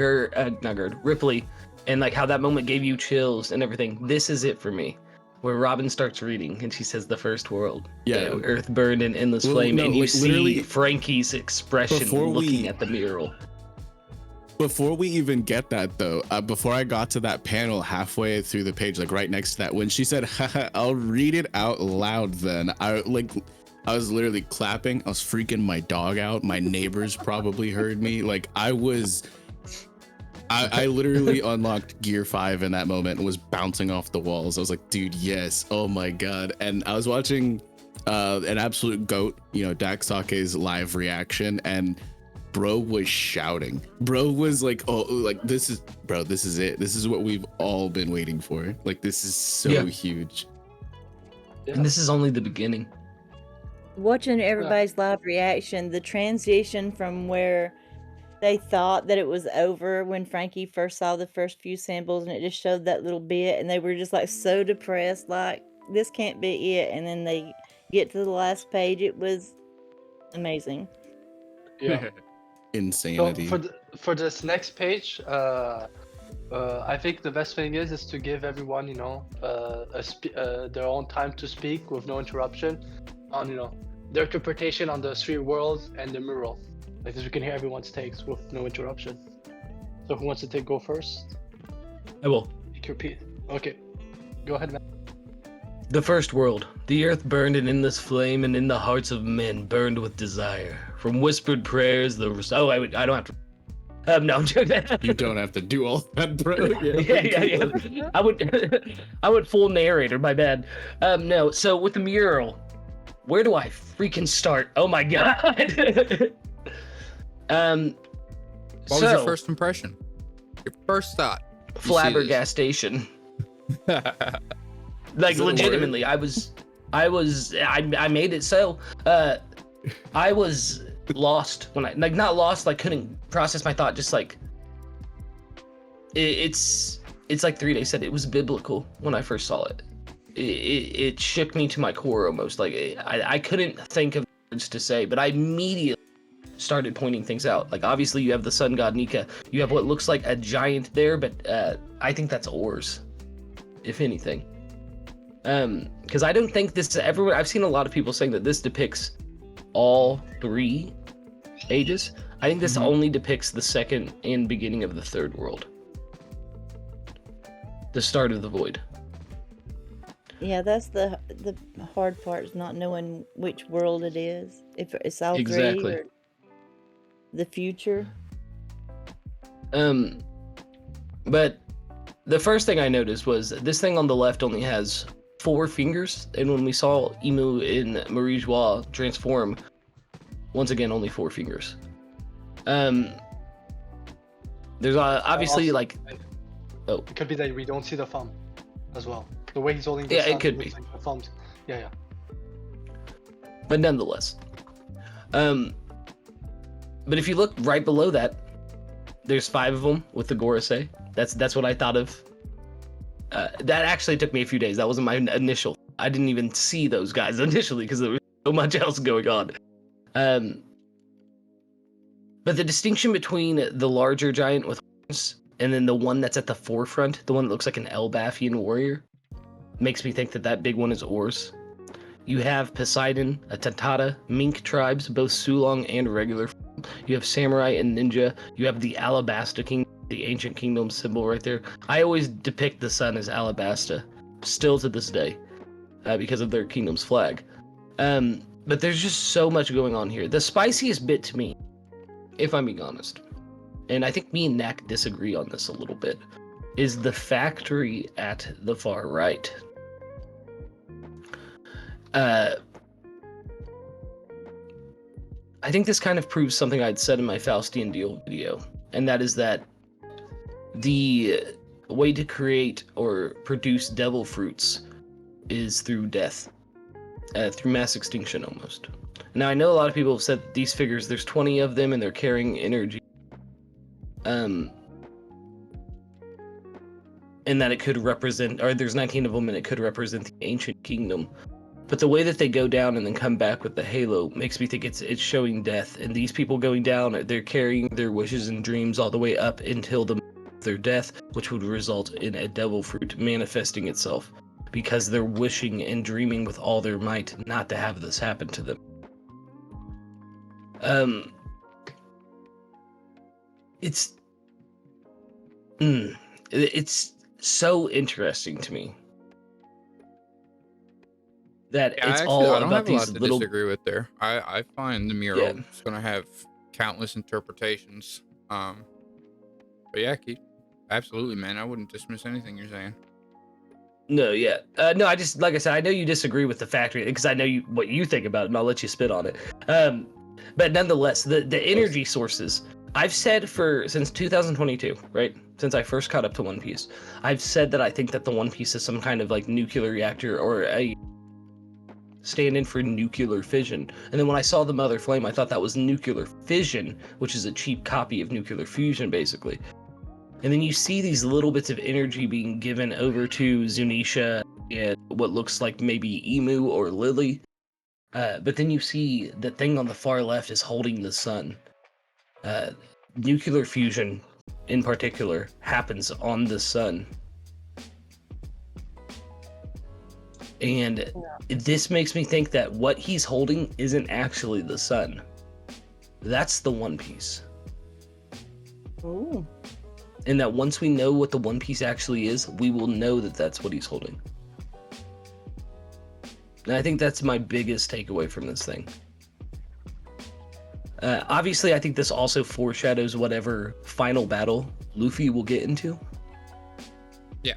Ripley, and, like, how that moment gave you chills and everything. This is it for me, where Robin starts reading and she says the first world. Yeah. The earth burned in endless flame, and you see Frankie's expression looking at the mural. Before we even get that, though, before I got to that panel halfway through the page, like right next to that, when she said, "Haha, I'll read it out loud," then I was literally clapping. I was freaking my dog out. My neighbors probably heard me. Like, I literally unlocked Gear 5 in that moment and was bouncing off the walls. I was like, dude, yes. Oh my god. And I was watching an absolute goat, Dak Sake's live reaction, and bro was shouting. Bro was like, oh, like, this is it. This is what we've all been waiting for. Like, this is so huge. Yeah. And this is only the beginning. Watching everybody's live reaction, the transition from where they thought that it was over when Frankie first saw the first few symbols, and it just showed that little bit, and they were just, like, so depressed, like, this can't be it. And then they get to the last page. It was amazing. Yeah. Insanity. So for this next page, I think the best thing is to give everyone, their own time to speak with no interruption on, their interpretation on the 3 worlds and the mural. Like this, we can hear everyone's takes with no interruption. So who wants to go first? I will. Repeat. Okay. Go ahead, man. The first world. The earth burned in endless flame, and in the hearts of men burned with desire. From whispered prayers, I don't have to. No, I'm joking. You don't have to do all that, bro. Yeah. I would full narrator. My bad. No. So with the mural, where do I freaking start? Oh my god. What was your first impression? Your first thought? Flabbergastation. Like legitimately, I made it so. I was lost when I not lost, like couldn't process my thought. Just like it's like 3 days said. It was biblical when I first saw it. It shook me to my core almost. Like I couldn't think of words to say, but I immediately started pointing things out. Like obviously you have the sun god Nika. You have what looks like a giant there, but I think that's oars, if anything. Because I don't think this. Everyone, I've seen a lot of people saying that this depicts all 3 ages. I think this only depicts the second and beginning of the third world. The start of the void. Yeah, that's the hard part, is not knowing which world it is. If it's all 3 or the future. But the first thing I noticed was this thing on the left only has 4 fingers, and when we saw Emu in Marie Joie transform, once again only 4 fingers. There's obviously Also, like, it could be that we don't see the thumb as well. The way he's holding the Yeah, it sun, could looks be. like the thumbs. Yeah. but nonetheless. But if you look right below that, there's 5 of them with the Gorosei. That's what I thought of. That actually took me a few days. That wasn't my initial. I didn't even see those guys initially because there was so much else going on. But the distinction between the larger giant with horns and then the one that's at the forefront, the one that looks like an Elbathian warrior, makes me think that big one is oars. You have Poseidon, a Tatata, Mink tribes, both Sulong and regular. You have Samurai and Ninja. You have the Alabasta King, the ancient kingdom symbol right there. I always depict the sun as Alabasta, still to this day, because of their kingdom's flag. But there's just so much going on here. The spiciest bit to me, if I'm being honest, and I think me and Nak disagree on this a little bit, is the factory at the far right. I think this kind of proves something I'd said in my Faustian Deal video, and that is that the way to create or produce devil fruits is through death, through mass extinction almost. Now, I know a lot of people have said that these figures, there's 20 of them and they're carrying energy. And that it could represent, or there's 19 of them and it could represent the ancient kingdom. But the way that they go down and then come back with the halo makes me think it's showing death. And these people going down, they're carrying their wishes and dreams all the way up until their death, which would result in a devil fruit manifesting itself because they're wishing and dreaming with all their might not to have this happen to them. It's so interesting to me that it's all about these little. Disagree with there. I find the mural is going to have countless interpretations. But yeah, Keith, absolutely, man. I wouldn't dismiss anything you're saying. No, yeah, no. I just, like I said, I know you disagree with the factory because I know what you think about it, and I'll let you spit on it. But nonetheless, the energy sources. I've said since 2022, right? Since I first caught up to One Piece, I've said that I think that the One Piece is some kind of like nuclear reactor or a stand-in for nuclear fission. And then when I saw the Mother Flame, I thought that was nuclear fission, which is a cheap copy of nuclear fusion, basically. And then you see these little bits of energy being given over to Zunisha and what looks like maybe Emu or Lily. But then you see the thing on the far left is holding the sun. Nuclear fusion, in particular, happens on the sun. And this makes me think that what he's holding isn't actually the sun. That's the One Piece. Ooh. and that once we know what the One Piece actually is, we will know that that's what he's holding. And I think that's my biggest takeaway from this thing. Obviously, I think this also foreshadows whatever final battle Luffy will get into. Yeah.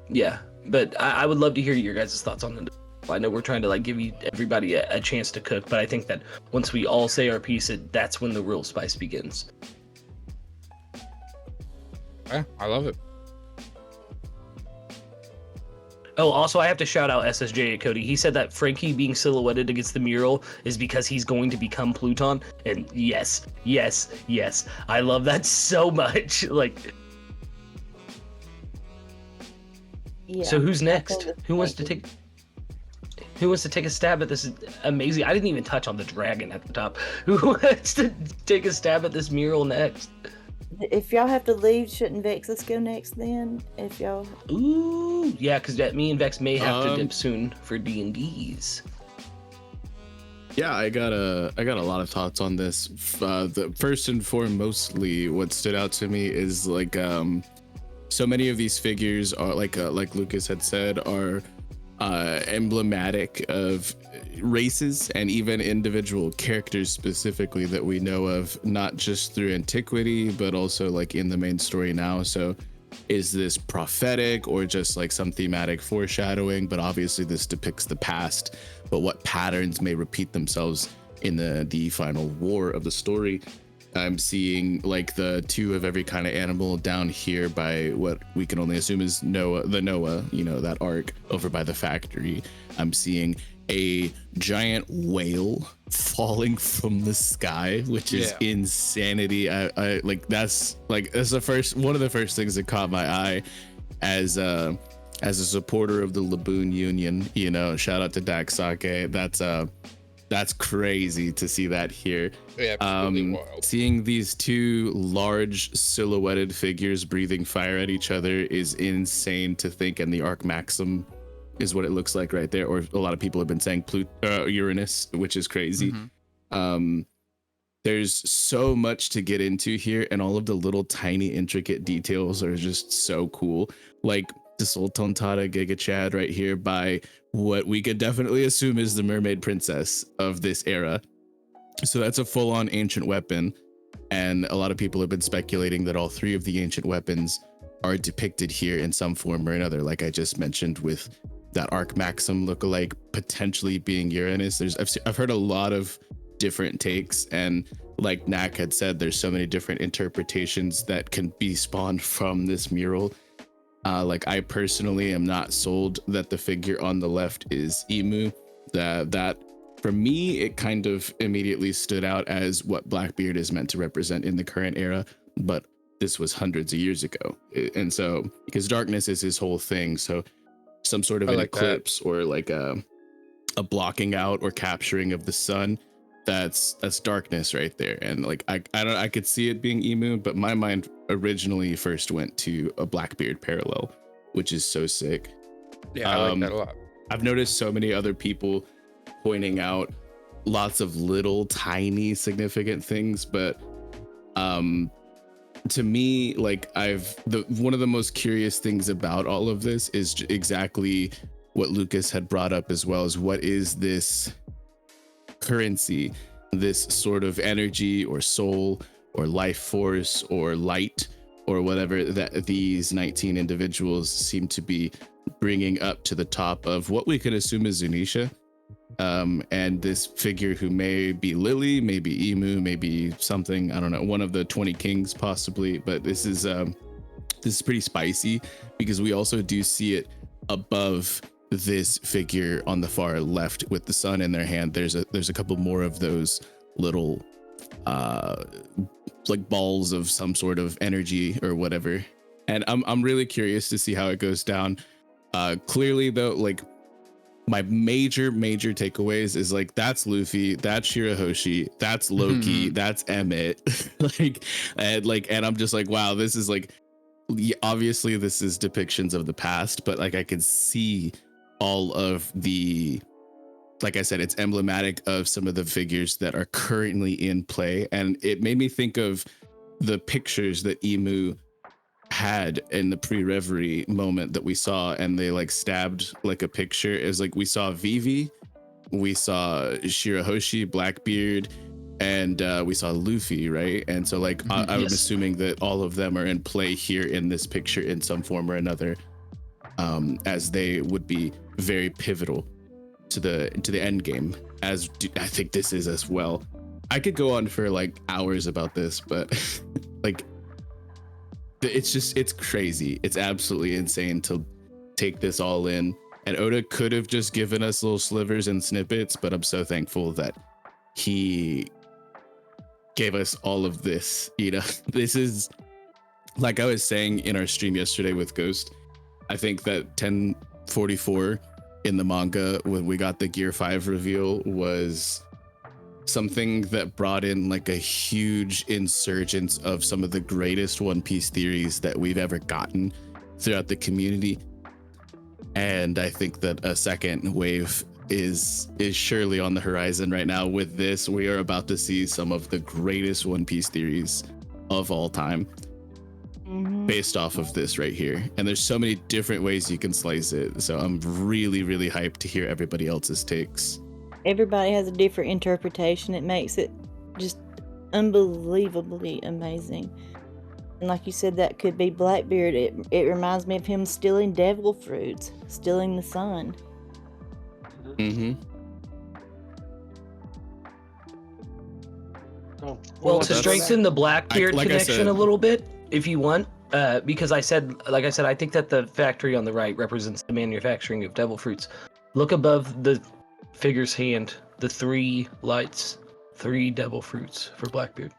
Yeah, but I would love to hear your guys' thoughts on it. I know we're trying to like give everybody a chance to cook, but I think that once we all say our piece, that's when the real spice begins. Yeah, I love it. Oh, also, I have to shout out SSJ at Cody. He said that Frankie being silhouetted against the mural is because he's going to become Pluton. And yes. I love that so much. Like, Yeah. so who's next? it's Who wants to take a stab at this amazing? I didn't even touch on the dragon at the top. Who wants to take a stab at this mural next? If y'all have to leave, shouldn't Vexus go next then? If y'all... Ooh, yeah, because me and Vex may have to dip soon for D&Ds. Yeah, I got a lot of thoughts on this. The first and foremostly, what stood out to me is like so many of these figures are like Lucas had said are emblematic of races and even individual characters specifically that we know of, not just through antiquity but also like in the main story now. So is this prophetic or just like some thematic foreshadowing? But obviously this depicts the past, but what patterns may repeat themselves in the final war of the story. I'm seeing like the two of every kind of animal down here by what we can only assume is Noah, you know, that arc over by the factory. I'm seeing a giant whale falling from the sky, which is insanity. I like that's the first one of the first things that caught my eye as a supporter of the Laboon Union. You know, shout out to Dak Sake. That's crazy to see that here. Yeah, absolutely wild. Seeing these two large silhouetted figures breathing fire at each other is insane to think, and the Arc Maxim is what it looks like right there. Or a lot of people have been saying Uranus, which is crazy. Mm-hmm. There's so much to get into here, and all of the little tiny intricate details are just so cool. Like the Sultan Tata Giga Chad right here by what we could definitely assume is the mermaid princess of this era. So that's a full-on ancient weapon, and a lot of people have been speculating that all three of the ancient weapons are depicted here in some form or another, like I just mentioned with that Arc Maxim lookalike potentially being Uranus. I've heard a lot of different takes, and like Knack had said, there's so many different interpretations that can be spawned from this mural. Like I personally am not sold that the figure on the left is Emu. That for me, it kind of immediately stood out as what Blackbeard is meant to represent in the current era, but this was hundreds of years ago. And so, because darkness is his whole thing, so some sort of an eclipse or like a blocking out or capturing of the sun, that's darkness right there. And like I could see it being Emu, but my mind originally first went to a Blackbeard parallel, which is so sick. Yeah, I like that a lot. I've noticed so many other people pointing out lots of little tiny significant things, but to me, like one of the most curious things about all of this is exactly what Lucas had brought up as well, as what is this currency, this sort of energy or soul or life force or light or whatever that these 19 individuals seem to be bringing up to the top of what we could assume is Zunisha. And this figure who may be Lily, maybe Emu, maybe something, I don't know, one of the 20 kings possibly, but this is pretty spicy because we also do see it above this figure on the far left with the sun in their hand. There's a couple more of those little like balls of some sort of energy or whatever, and I'm really curious to see how it goes down. Clearly though, like my major takeaways is like that's Luffy, that's Shirahoshi, that's Loki, that's Emmett, and I'm just like, wow, this is like, obviously this is depictions of the past, but like I can see all of the, like I said, it's emblematic of some of the figures that are currently in play. And it made me think of the pictures that Emu had in the pre-reverie moment that we saw, and they like stabbed like a picture. It was like we saw Vivi, we saw Shirahoshi, Blackbeard, and we saw Luffy, right? And so like I'm assuming that all of them are in play here in this picture in some form or another, as they would be very pivotal to the end game, as I think this is as well. I could go on for like hours about this, but like it's crazy. It's absolutely insane to take this all in. And Oda could have just given us little slivers and snippets, but I'm so thankful that he gave us all of this. You know, this is, like I was saying in our stream yesterday with Ghost, I think that 1044 in the manga, when we got the Gear 5 reveal, was something that brought in like a huge insurgence of some of the greatest One Piece theories that we've ever gotten throughout the community. And I think that a second wave is surely on the horizon right now. With this, we are about to see some of the greatest One Piece theories of all time based off of this right here. And there's so many different ways you can slice it. So I'm really, really hyped to hear everybody else's takes. Everybody has a different interpretation. It makes it just unbelievably amazing. And like you said, that could be Blackbeard. It reminds me of him stealing devil fruits, stealing the sun. Oh, Well, to strengthen the Blackbeard like connection a little bit, if you want, because I said, I think that the factory on the right represents the manufacturing of devil fruits. Look above the figure's hand, the 3 lights, 3 devil fruits for Blackbeard.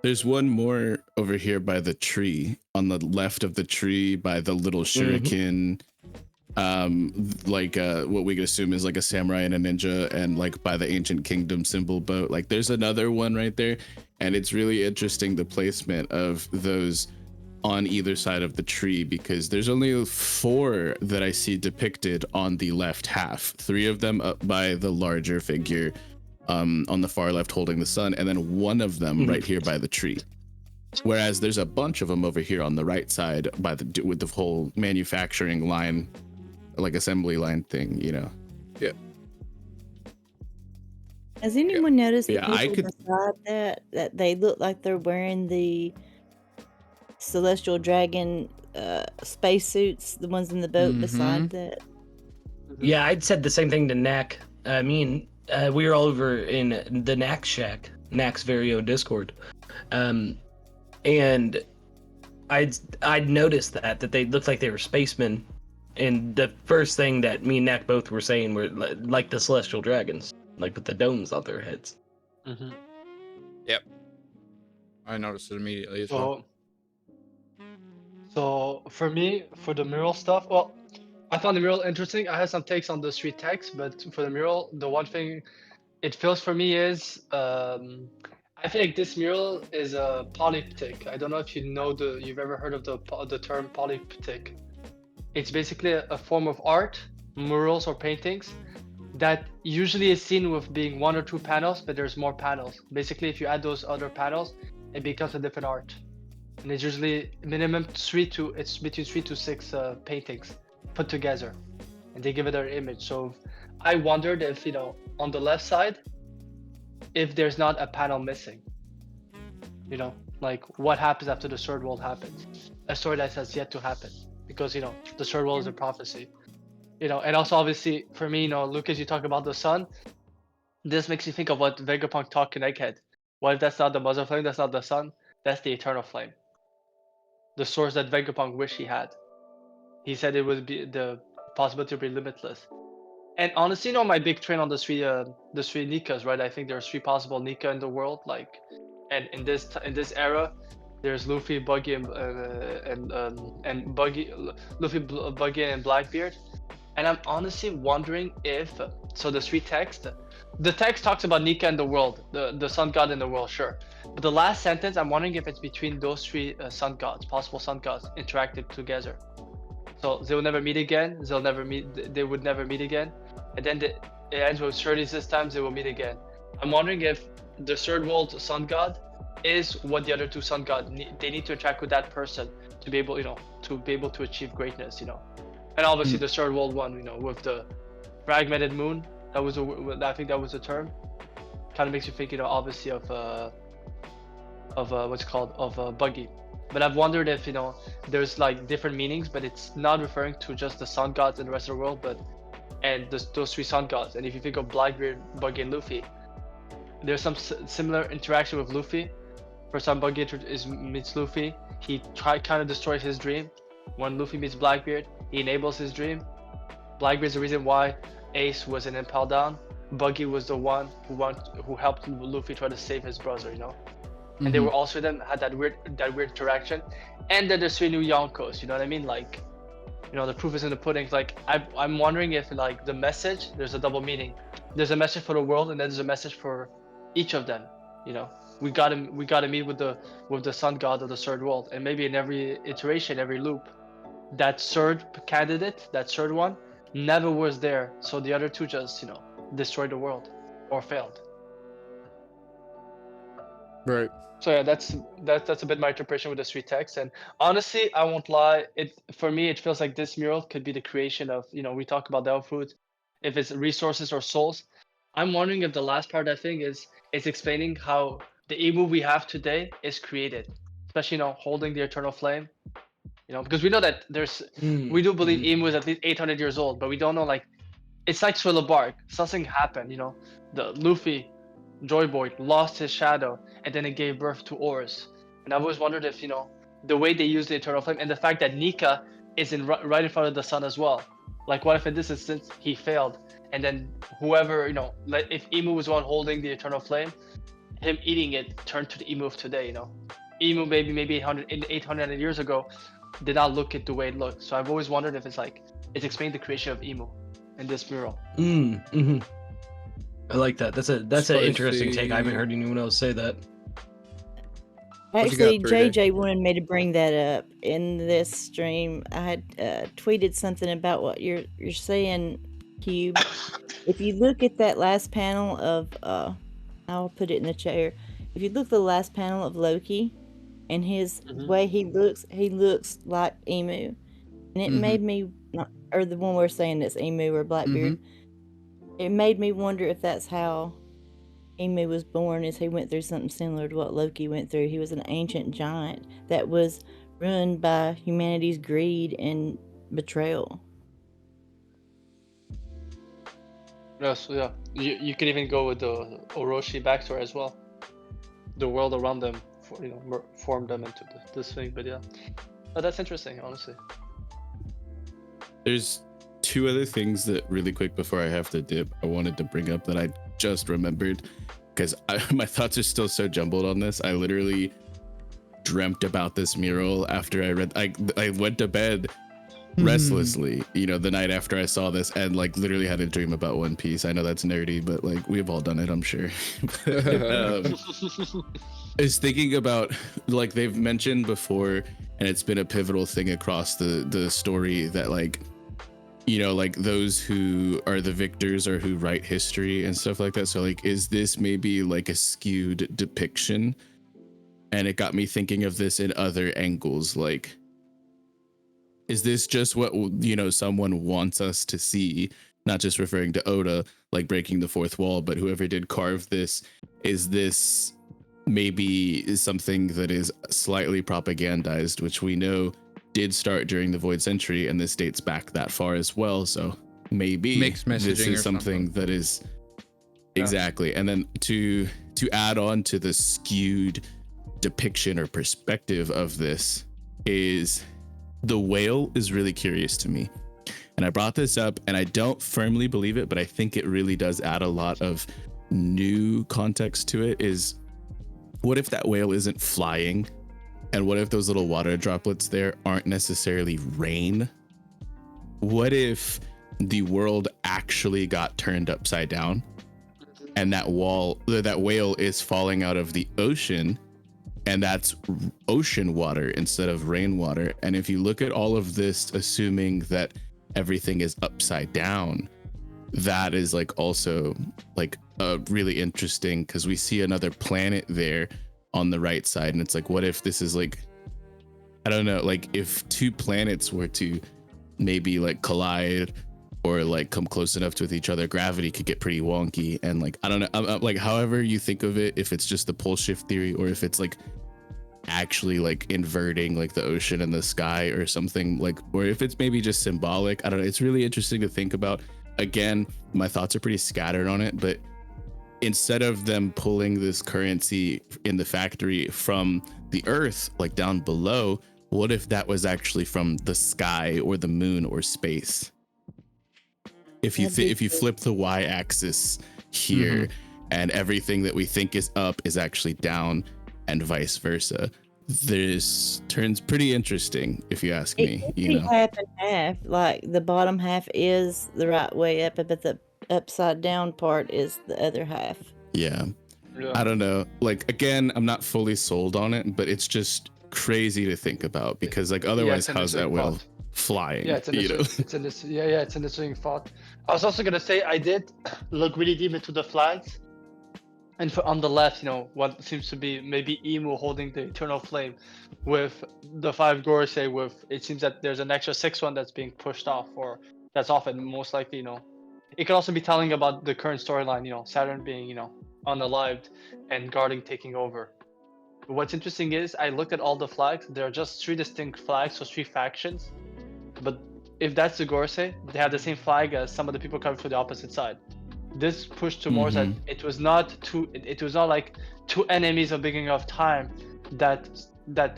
There's one more over here by the tree, on the left of the tree, by the little shuriken, like what we could assume is like a samurai and a ninja, and like by the ancient kingdom symbol boat. Like there's another one right there, and it's really interesting the placement of those on either side of the tree, because there's only 4 that I see depicted on the left half, 3 of them up by the larger figure on the far left holding the sun, and then 1 of them right here by the tree. Whereas there's a bunch of them over here on the right side by with the whole manufacturing line, like assembly line thing, you know. Yeah. Has anyone noticed the people beside that they look like they're wearing the celestial dragon spacesuits, the ones in the boat beside that? Yeah, I'd said the same thing to Knack. I mean, we were all over in the Knack Shack, Knack's very own Discord, and I'd noticed that they looked like they were spacemen, and the first thing that me and Knack both were saying were like the celestial dragons, like with the domes on their heads. Yep, I noticed it immediately as well. So for me, for the mural stuff, well, I found the mural interesting. I had some takes on the street text, but for the mural, the one thing it feels for me is I feel like this mural is a polyptych. I don't know if you've ever heard of the term polyptych. It's basically a form of art, murals or paintings, that usually is seen with being 1 or 2 panels, but there's more panels. Basically, if you add those other panels, it becomes a different art. And it's usually minimum it's between 3 to 6 paintings put together, and they give it their image. So I wondered if, you know, on the left side, if there's not a panel missing, you know, like what happens after the third world happens, a story that has yet to happen, because, you know, the third world is a prophecy, you know. And also obviously for me, you know, Lucas, you talk about the sun, this makes me think of what Vegapunk talked in Egghead. What if that's not the mother flame, that's not the sun, that's the eternal flame, the source that Vegapunk wished he had. He said it would be the possibility to be limitless. And honestly, you know, my big train on the 3 Nikas, right? I think there's 3 possible Nika in the world, like, and in this era, there's Luffy, Buggy, and Buggy, Luffy, Buggy, and Blackbeard. And I'm honestly wondering if the 3 text, the text talks about Nika in the world, the sun god in the world, sure. But the last sentence, I'm wondering if it's between those 3 sun gods, possible sun gods, interacted together. So they will never meet again. They would never meet again. And then it ends with 36 times they will meet again. I'm wondering if the third world sun god is what the other two sun gods they need to interact with that person to be able, to achieve greatness, And obviously the third world one, with the fragmented moon, I think that was the term. Kind of makes you think, obviously of what's called of Buggy. But I've wondered if there's like different meanings, but it's not referring to just the sun gods and the rest of the world, but those three sun gods. And if you think of Blackbeard, Buggy, and Luffy, there's some similar interaction with Luffy. First time Buggy meets Luffy, he kind of destroys his dream. When Luffy meets Blackbeard, he enables his dream. Blackbeard's the reason why Ace was in Impel Down. Buggy was the one who helped Luffy try to save his brother, And they were also had that weird interaction. And then there's three new Yonkos, you know what I mean? Like, the proof is in the pudding. Like, I'm wondering if like the message, there's a double meaning. There's a message for the world, and then there's a message for each of them. We gotta meet with the sun god of the third world, and maybe in every iteration, every loop, that third candidate, that third one, never was there. So the other two just destroyed the world or failed. Right. So yeah, that's a bit my interpretation with the three texts. And honestly, I won't lie, for me it feels like this mural could be the creation of, we talk about the fruit, if it's resources or souls. I'm wondering if the last part of that thing is explaining how the emu we have today is created, especially holding the eternal flame. Because we know that we do believe emu is at least 800 years old, but we don't know, like, it's like Thriller Bark. Something happened, the Luffy Joy Boy lost his shadow, and then it gave birth to Oars. And I've always wondered if, the way they use the eternal flame, and the fact that Nika is right in front of the sun as well. Like, what if in this instance he failed, and then whoever, like if Emu was one holding the eternal flame, him eating it turned to the Emu of today, Emu maybe 800 years ago did not look it the way it looked. So I've always wondered if it's explaining the creation of Emu in this mural. I like that. That's an interesting take. I haven't heard anyone else say that. Actually, JJ wanted me to bring that up in this stream. I had tweeted something about what you're saying, Kube. If you look at that last panel of, I'll put it in the chair. If you look at the last panel of Loki, and his way he looks like Emu, and it made me, or the one we're saying that's Emu or Blackbeard. It made me wonder if that's how Emu was born, is he went through something similar to what Loki went through. He was an ancient giant that was ruined by humanity's greed and betrayal. Yes, yeah. You can even go with the Orochi backstory as well. The world around them, formed them into this thing. But yeah, that's interesting, honestly. There's two other things that really quick before I have to dip, I wanted to bring up that I just remembered, because my thoughts are still so jumbled on this. I literally dreamt about this mural after I read. I went to bed restlessly, the night after I saw this, and like literally had a dream about One Piece. I know that's nerdy, but like we've all done it, I'm sure. I was thinking about, like they've mentioned before, and it's been a pivotal thing across the story, that like, like those who are the victors or who write history and stuff like that. So like, is this maybe like a skewed depiction? And it got me thinking of this in other angles. Like, is this just what, someone wants us to see? Not just referring to Oda, like breaking the fourth wall, but whoever did carve this, is this maybe something that is slightly propagandized, which we know did start during the Void Century, and this dates back that far as well. So maybe mixed messaging this is something that is exactly. And then to add on to the skewed depiction or perspective of this, is the whale is really curious to me. And I brought this up, and I don't firmly believe it, but I think it really does add a lot of new context to it. Is, what if that whale isn't flying? And what if those little water droplets there aren't necessarily rain? What if the world actually got turned upside down, and that whale is falling out of the ocean, and that's ocean water instead of rainwater? And if you look at all of this, assuming that everything is upside down, that is like also like really interesting, because we see another planet there on the right side, and it's like, what if this is like, I don't know, like if two planets were to maybe like collide or like come close enough to with each other, gravity could get pretty wonky. And like, I don't know, like however you think of it, if it's just the pole shift theory or if it's like actually like inverting like the ocean and the sky or something, like, or if it's maybe just symbolic, I don't know. It's really interesting to think about. Again, my thoughts are pretty scattered on it, but instead of them pulling this currency in the factory from the earth, like down below, what if that was actually from the sky or the moon or space? If you if you flip the y-axis here, and everything that we think is up is actually down, and vice versa, this turns pretty interesting, if you ask me. You know, half and half. Like the bottom half is the right way up, but the upside down part is the other half. Yeah. I don't know. Like, again, I'm not fully sold on it, but it's just crazy to think about, because like otherwise, how's that whale flying? Yeah, it's an interesting thought. I was also gonna say I did look really deep into the flags, and on the left, what seems to be maybe Emu holding the eternal flame, with the 5 Gorsei. With it seems that there's an extra 6 one that's being pushed off, or that's off, and most likely, it could also be telling about the current storyline. Saturn being unalived and guarding taking over. But what's interesting is I looked at all the flags. There are just 3 distinct flags, so 3 factions. But if that's the Gorsei, they have the same flag as some of the people coming from the opposite side. This pushed to more that it was not like 2 enemies of beginning of time that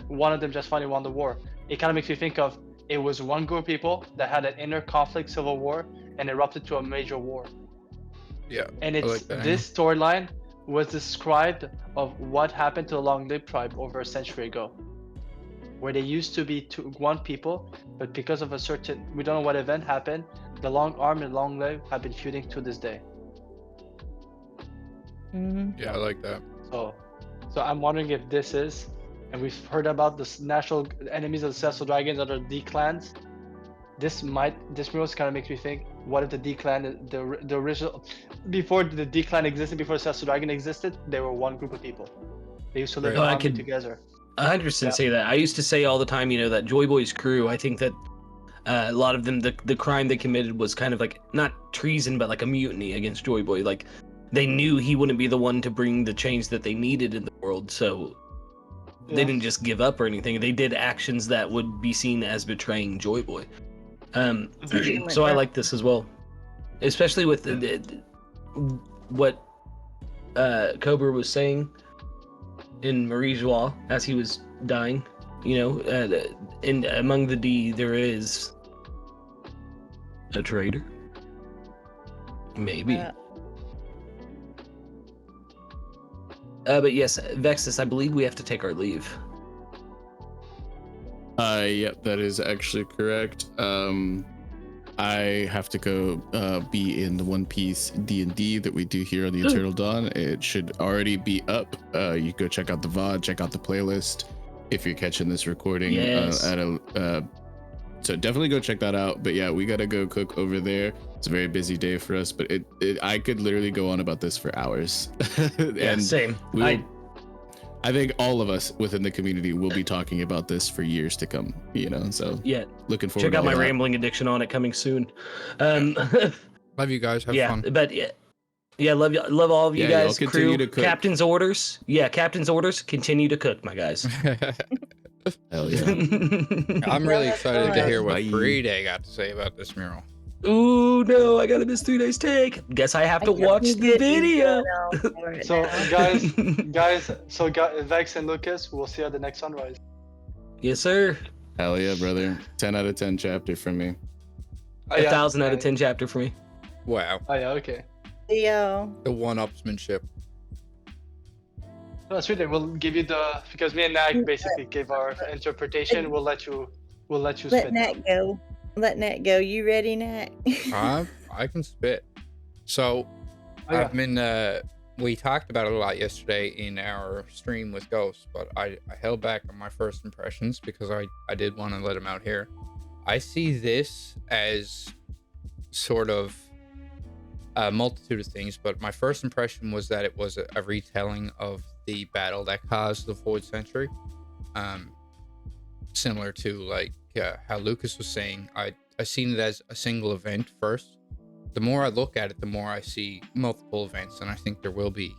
one of them just finally won the war. It kind of makes me think of, it was one group of people that had an inner conflict, civil war, and erupted to a major war. Yeah. And it's this storyline was described of what happened to the long-lived tribe over a century ago, where they used to be one people, but because of a certain, we don't know what event happened, the long arm and long leg have been feuding to this day. Yeah, I like that. So I'm wondering if this is, and we've heard about the national enemies of the Celestial Dragons that are D-clans. This mural kind of makes me think, what if the D-clan, the original, before the D-clan existed, before the Celestial Dragon existed, they were one group of people. They used to live in harmony together. 100% say that. I used to say all the time, that Joy Boy's crew, I think that a lot of them, the crime they committed was kind of like, not treason, but like a mutiny against Joy Boy. Like, they knew he wouldn't be the one to bring the change that they needed in the world, so they didn't just give up or anything. They did actions that would be seen as betraying Joy Boy. So I like this as well, especially with what Cobra was saying in Marie Joie as he was dying. And among the D, there is a traitor, maybe. But yes, Vexus, I believe we have to take our leave. Yep, that is actually correct. I have to go be in the One Piece D&D that we do here on the Eternal Dawn. It should already be up. You go check out the VOD, check out the playlist if you're catching this recording. Yes. So definitely go check that out. But yeah, we gotta go cook over there. It's a very busy day for us, but I could literally go on about this for hours. And same. I think all of us within the community will be talking about this for years to come, so yeah, looking forward check to out my that. rambling addiction on it coming soon. Love you guys. Have fun. But love all of you guys. Continue Crew, to cook. captain's orders. Yeah, captain's orders. Continue to cook, my guys. Hell yeah. I'm really excited to hear what Brede got to say about this mural. Ooh, no, I gotta miss 3 days take. Guess I have to watch the video. So Vex and Lucas, we'll see you at the next sunrise. Yes, sir. Hell yeah, brother. 10 out of 10 chapter from me. 1,000 out of 10 chapter for me. Wow. Oh yeah, okay. Theo. The one-upsmanship. No, it's really, we'll give you because me and Nag basically gave our interpretation. We'll let you spit. Let Nat go. Let Nat go. You ready, Nat? I can spit. So I've been we talked about it a lot yesterday in our stream with Ghost, but I held back on my first impressions because I did want to let him out here. I see this as sort of a multitude of things, but my first impression was that it was a retelling of the battle that caused the Void Century. Similar to like how Lucas was saying, I seen it as a single event first. The more I look at it, the more I see multiple events, and I think there will be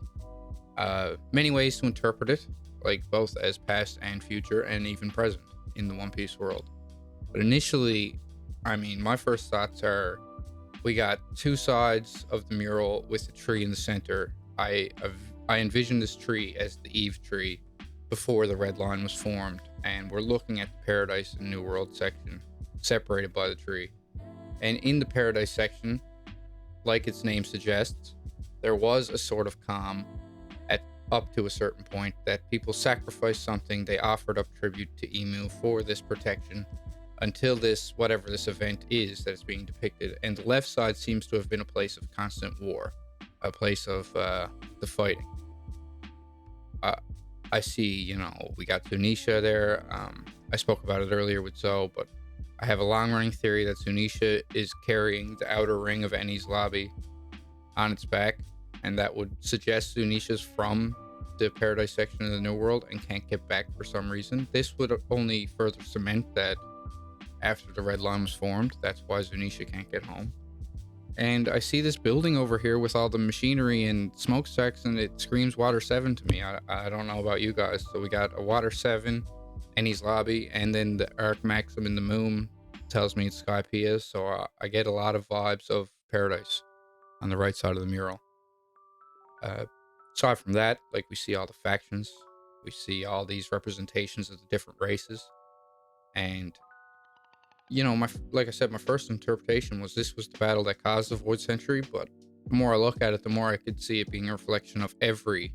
many ways to interpret it, like both as past and future, and even present in the One Piece world. But initially, I mean, my first thoughts are, we got two sides of the mural with a tree in the center. I envisioned this tree as the Eve tree before the red line was formed, and we're looking at the Paradise and New World section separated by the tree. And in the Paradise section, like its name suggests, there was a sort of calm up to a certain point, that people sacrificed something, they offered up tribute to Emu for this protection until this, whatever this event is that is being depicted. And the left side seems to have been a place of constant war, a place of the fighting. I see, you know, we got Zunisha there. I spoke about it earlier with Zoe, but I have a long-running theory that Zunisha is carrying the outer ring of Eni's lobby on its back, and that would suggest Zunisha's from the Paradise section of the New World and can't get back for some reason. This would only further cement that after the red line was formed, that's why Zunisha can't get home. And I see this building over here with all the machinery and smokestacks, and it screams Water 7 to me. I don't know about you guys. So we got a Water 7, Eni's lobby, and then the Arc Maxim in the moon tells me it's Skypiea. So I get a lot of vibes of Paradise on the right side of the mural. Aside from that, like, we see all the factions, we see all these representations of the different races, and you know, like I said, my first interpretation was this was the battle that caused the Void Century, but the more I look at it, the more I could see it being a reflection of every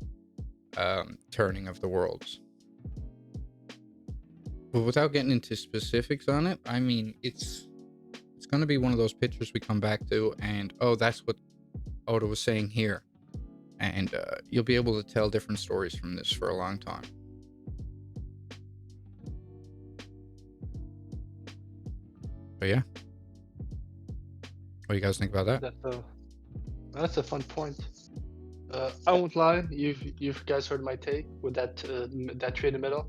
turning of the worlds. But without getting into specifics on it, I mean, it's going to be one of those pictures we come back to, and oh, that's what Oda was saying here. And you'll be able to tell different stories from this for a long time. But yeah, what do you guys think about that? That's a fun point. I won't lie, you guys heard my take with that tree in the middle.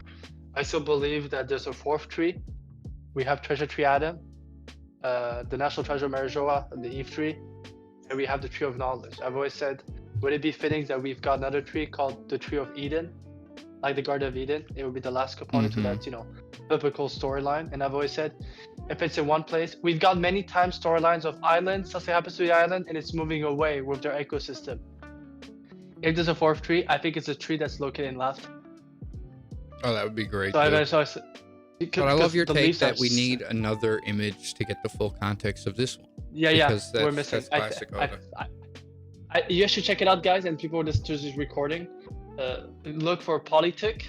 I still believe that there's a fourth tree. We have Treasure Tree Adam, the National Treasure Marijoa, the Eve tree, and we have the Tree of Knowledge. I've always said, would it be fitting that we've got another tree called the Tree of Eden, like the Garden of Eden? It would be the last component to that, you know, biblical storyline. And I've always said, if it's in one place, we've got many times storylines of islands, something happens to the island, and it's moving away with their ecosystem. If there's a fourth tree, I think it's a tree that's located in left. Oh, that would be great. But I love your take that we need another image to get the full context of this one. Yeah, we're missing. That's classic Oda. You should check it out, guys, and people just recording. Look for Polytic.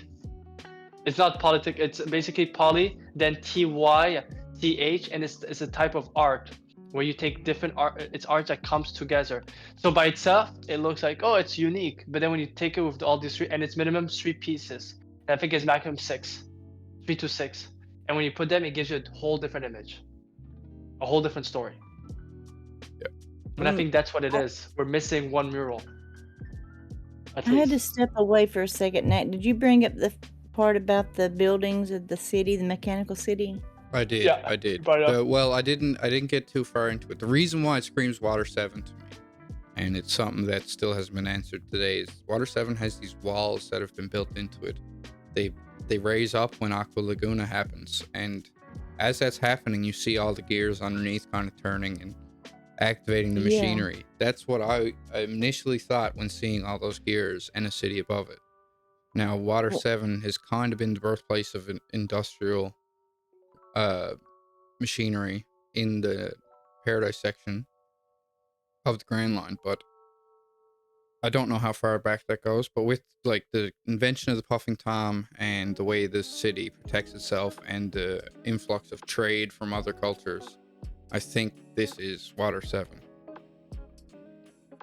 It's not Polytic. It's basically Poly, then TYTH, and it's a type of art where you take different art. It's art that comes together. So by itself, it looks like, oh, it's unique. But then when you take it with all these three, and it's minimum 3 pieces. And I think it's maximum 6, 3 to 6. And when you put them, it gives you a whole different image, a whole different story. And I think that's what it is. We're missing one mural. I had to step away for a second. Nat, did you bring up the part about the buildings of the city, the mechanical city? I did. Yeah, I did. Well, I didn't get too far into it. The reason why it screams Water 7 to me, and it's something that still hasn't been answered today, is Water 7 has these walls that have been built into it. They raise up when Aqua Laguna happens, and as that's happening, you see all the gears underneath kind of turning and activating the machinery. Yeah. That's what I initially thought when seeing all those gears and a city above it. Now, Water 7 has kind of been the birthplace of an industrial machinery in the Paradise section of the Grand Line, but I don't know how far back that goes. But with like the invention of the Puffing Tom and the way this city protects itself and the influx of trade from other cultures, I think this is Water 7.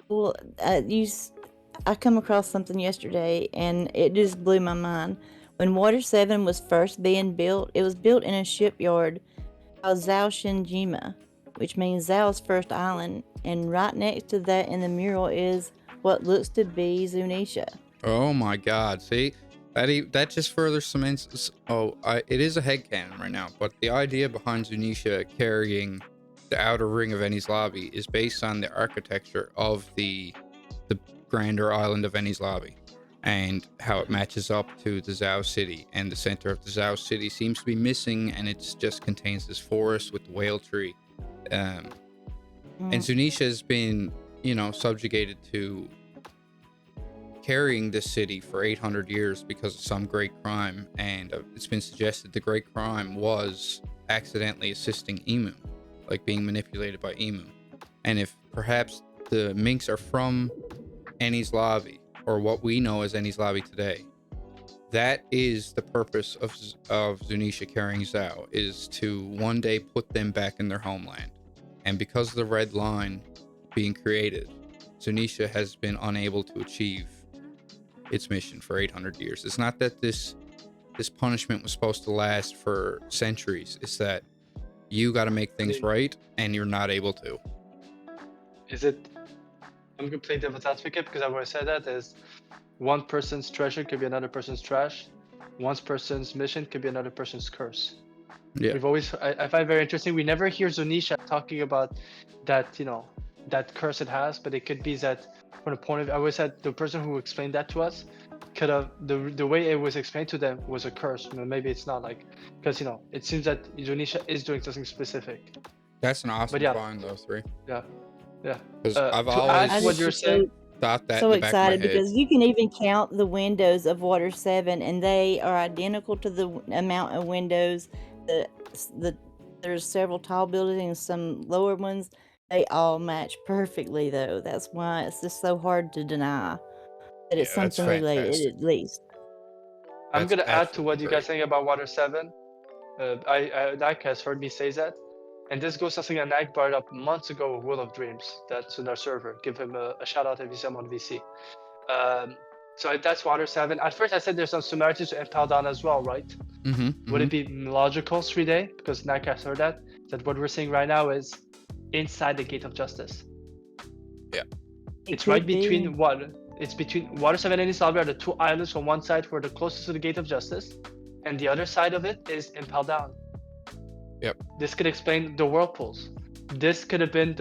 Well, I come across something yesterday, and it just blew my mind. When Water 7 was first being built, it was built in a shipyard called Zhao Shinjima, which means Zhao's first island. And right next to that in the mural is what looks to be Zunisha. Oh my God! See, that just further cements. It is a headcanon right now, but the idea behind Zunisha carrying the outer ring of Eni's Lobby is based on the architecture of the grander island of Eni's Lobby, and how it matches up to the Zhao City. And the center of the Zhao City seems to be missing, and it just contains this forest with the whale tree. And Zunisha has been, subjugated to carrying this city for 800 years because of some great crime, and it's been suggested the great crime was accidentally assisting Emu, like being manipulated by Emu. And if perhaps the minks are from Eni's Lobby, or what we know as Eni's Lobby today, that is the purpose of Zunisha carrying Zhao, is to one day put them back in their homeland. And because of the red line being created, Zunisha has been unable to achieve its mission for 800 years. It's not that this punishment was supposed to last for centuries. It's that you got to make things right, and you're not able to. Is it? I'm gonna play devil's advocate because I've always said that is one person's treasure could be another person's trash. One person's mission could be another person's curse. Yeah. I find it very interesting. We never hear Zunisha talking about that, that curse it has, but it could be that from the point of, I always said the person who explained that to us could have, the way it was explained to them was a curse. Maybe it's not, like, because, it seems that Zunisha is doing something specific. That's an awesome find, though, 3. Yeah. Yeah. Because I've always what you're saying. Thought that so in the back of my excited head. because you can even count the windows of Water 7, and they are identical to the amount of windows. There's several tall buildings and some lower ones. They all match perfectly, though. That's why it's just so hard to deny that it's that's something related, fantastic. at least. I'm That's gonna add to what absolutely you guys saying about Water 7. Nike has heard me say that, and this goes to something that Nike brought up months ago with Will of Dreams. That's in our server. Give him a shout out if you see him on VC. So that's Water 7. At first I said there's some similarities to Impel Down as well, right? Would it be logical, 3-day, because Nike has heard that what we're seeing right now is inside the Gate of Justice? Yeah. It's right between what? It's between Water 7 and Eni's Lobby are the two islands on one side who are the closest to the Gate of Justice, and the other side of it is Impel Down. Yep. This could explain the whirlpools. This could have been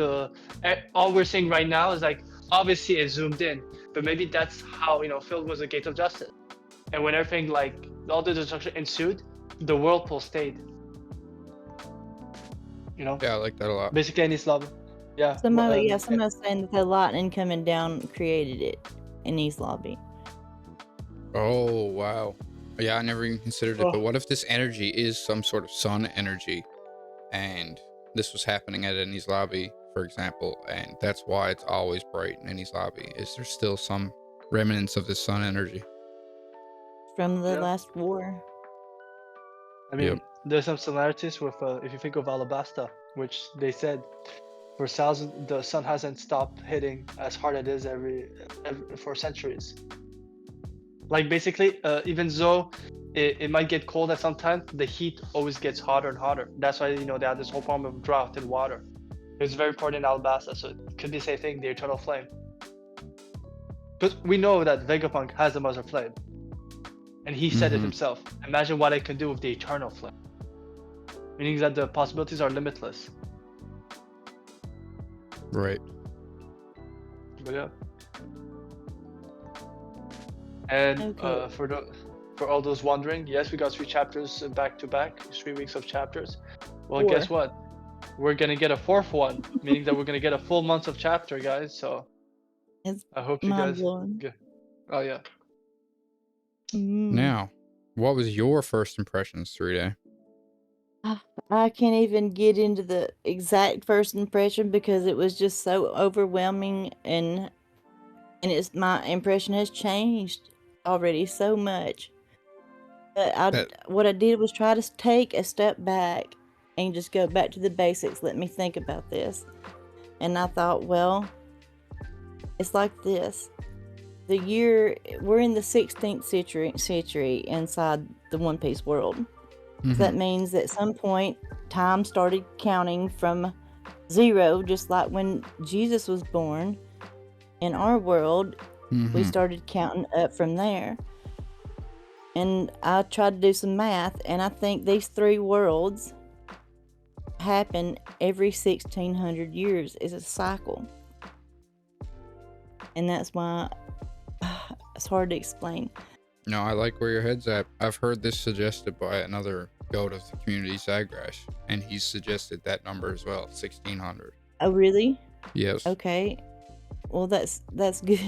all we're seeing right now is like, obviously it's zoomed in, but maybe that's how, filled was the Gate of Justice. And when everything, like, all the destruction ensued, the whirlpool stayed. Yeah, I like that a lot. Basically, Eni's Lobby. Yeah. Somebody was saying that the lightning coming down created it in East Lobby. Oh, wow. Yeah, I never even considered it, but what if this energy is some sort of sun energy, and this was happening at Eni's Lobby, for example, and that's why it's always bright in Eni's Lobby? Is there still some remnants of this sun energy? From the last war. I mean, there's some similarities with, if you think of Alabasta, which they said for thousands, the sun hasn't stopped hitting as hard as it is every for centuries. Like, basically, even though it might get cold at some time, the heat always gets hotter and hotter. That's why, they have this whole problem of drought in water. It's very important in Alabasta, so it could be the same thing, the eternal flame. But we know that Vegapunk has the Mother Flame. And he said it himself. Imagine what I can do with the eternal flame. Meaning that the possibilities are limitless. Right. But yeah. And for all those wondering, yes, we got 3 chapters back to back, 3 weeks of chapters. Well, 4. Guess what? We're gonna get a 4th one, meaning that we're gonna get a full month of chapter, guys. So I hope you guys. Oh yeah. Now, what was your first impressions, 3-day? I can't even get into the exact first impression because it was just so overwhelming, and my impression has changed already so much. But what I did was try to take a step back and just go back to the basics. Let me think about this. And I thought, well, it's like this. We're in the 16th century inside the One Piece world. So that means that at some point, time started counting from 0, just like when Jesus was born. In our world, We started counting up from there. And I tried to do some math, and I think these 3 worlds happen every 1600 years is a cycle. And that's why it's hard to explain. No, I like where your head's at. I've heard this suggested by another goat of the community, Zagrash, and he's suggested that number as well, 1600. Oh, really? Yes. Okay. Well, that's good.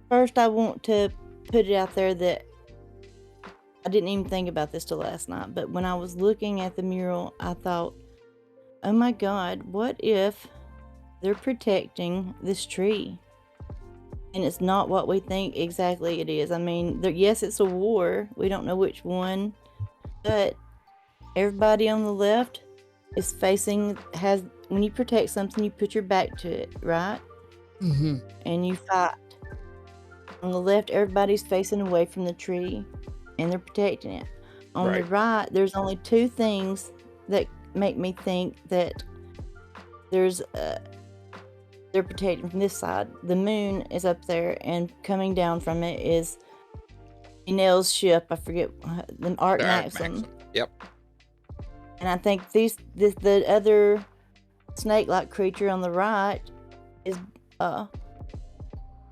First, I want to put it out there that I didn't even think about this till last night, but when I was looking at the mural, I thought, oh my God, what if they're protecting this tree? And it's not what we think exactly it is. I mean, yes, it's a war. We don't know which one, but everybody on the left is when you protect something, you put your back to it, right? Mm-hmm. And you fight. On the left, everybody's facing away from the tree, and they're protecting it. On the right, there's only 2 things that make me think that they're protecting from this side. The moon is up there, and coming down from it is Enel's ship. I forget the Arc Maxim. Yep. And I think the other snake-like creature on the right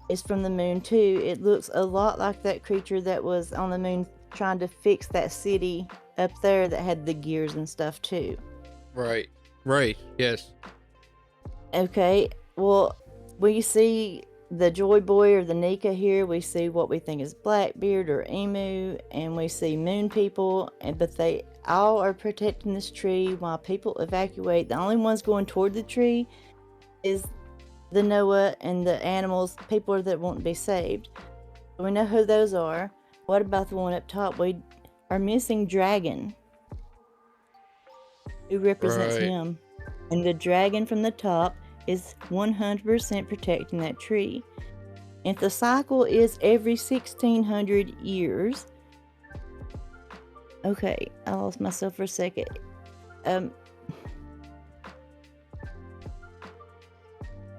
is from the moon too. It looks a lot like that creature that was on the moon trying to fix that city up there that had the gears and stuff too. Right, yes. Okay, well, we see the Joy Boy or the Nika here. We see what we think is Blackbeard or Emu, and we see moon people, but they all are protecting this tree while people evacuate. The only ones going toward the tree is the Noah and the animals, people that won't be saved. We know who those are. What about the one up top? We are missing Dragon. Who represents him? And the dragon from the top is 100% protecting that tree. If the cycle is every 1600 years... Okay, I lost myself for a second.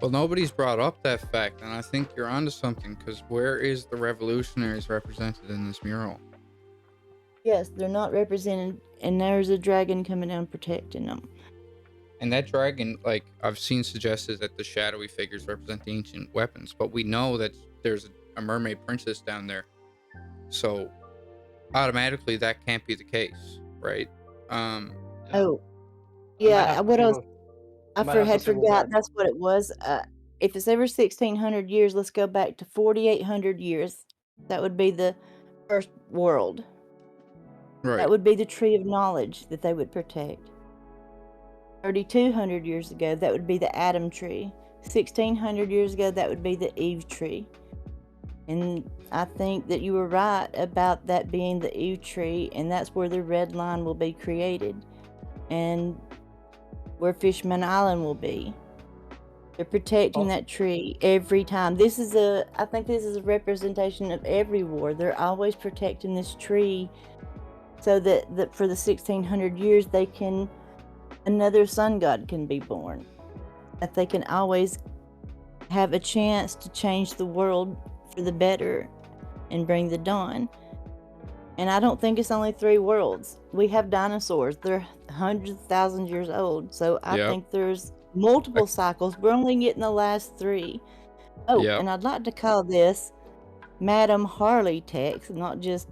Well, nobody's brought up that fact, and I think you're onto something, because where is the revolutionaries represented in this mural? Yes, they're not represented, and there's a dragon coming down protecting them. And that dragon, like, I've seen suggested that the shadowy figures represent the ancient weapons, but we know that there's a mermaid princess down there. So, automatically, that can't be the case, right? Oh. Yeah, what else? I had forgot that's what it was. If it's every 1600 years, let's go back to 4800 years. That would be the first world. Right. That would be the tree of knowledge that they would protect. 3200 years ago, that would be the Adam tree. 1600 years ago, that would be the Eve tree. And I think that you were right about that being the Eve tree, and that's where the red line will be created. And where Fishman Island will be. They're protecting that tree every time. I think this is a representation of every war. They're always protecting this tree so that for the 1600 years another sun god can be born. That they can always have a chance to change the world for the better and bring the dawn. And I don't think it's only 3 worlds. We have dinosaurs. They're hundreds of thousands of years old. So I think there's multiple cycles. We're only getting the last 3. Oh, and I'd like to call this Madam Harley text, not just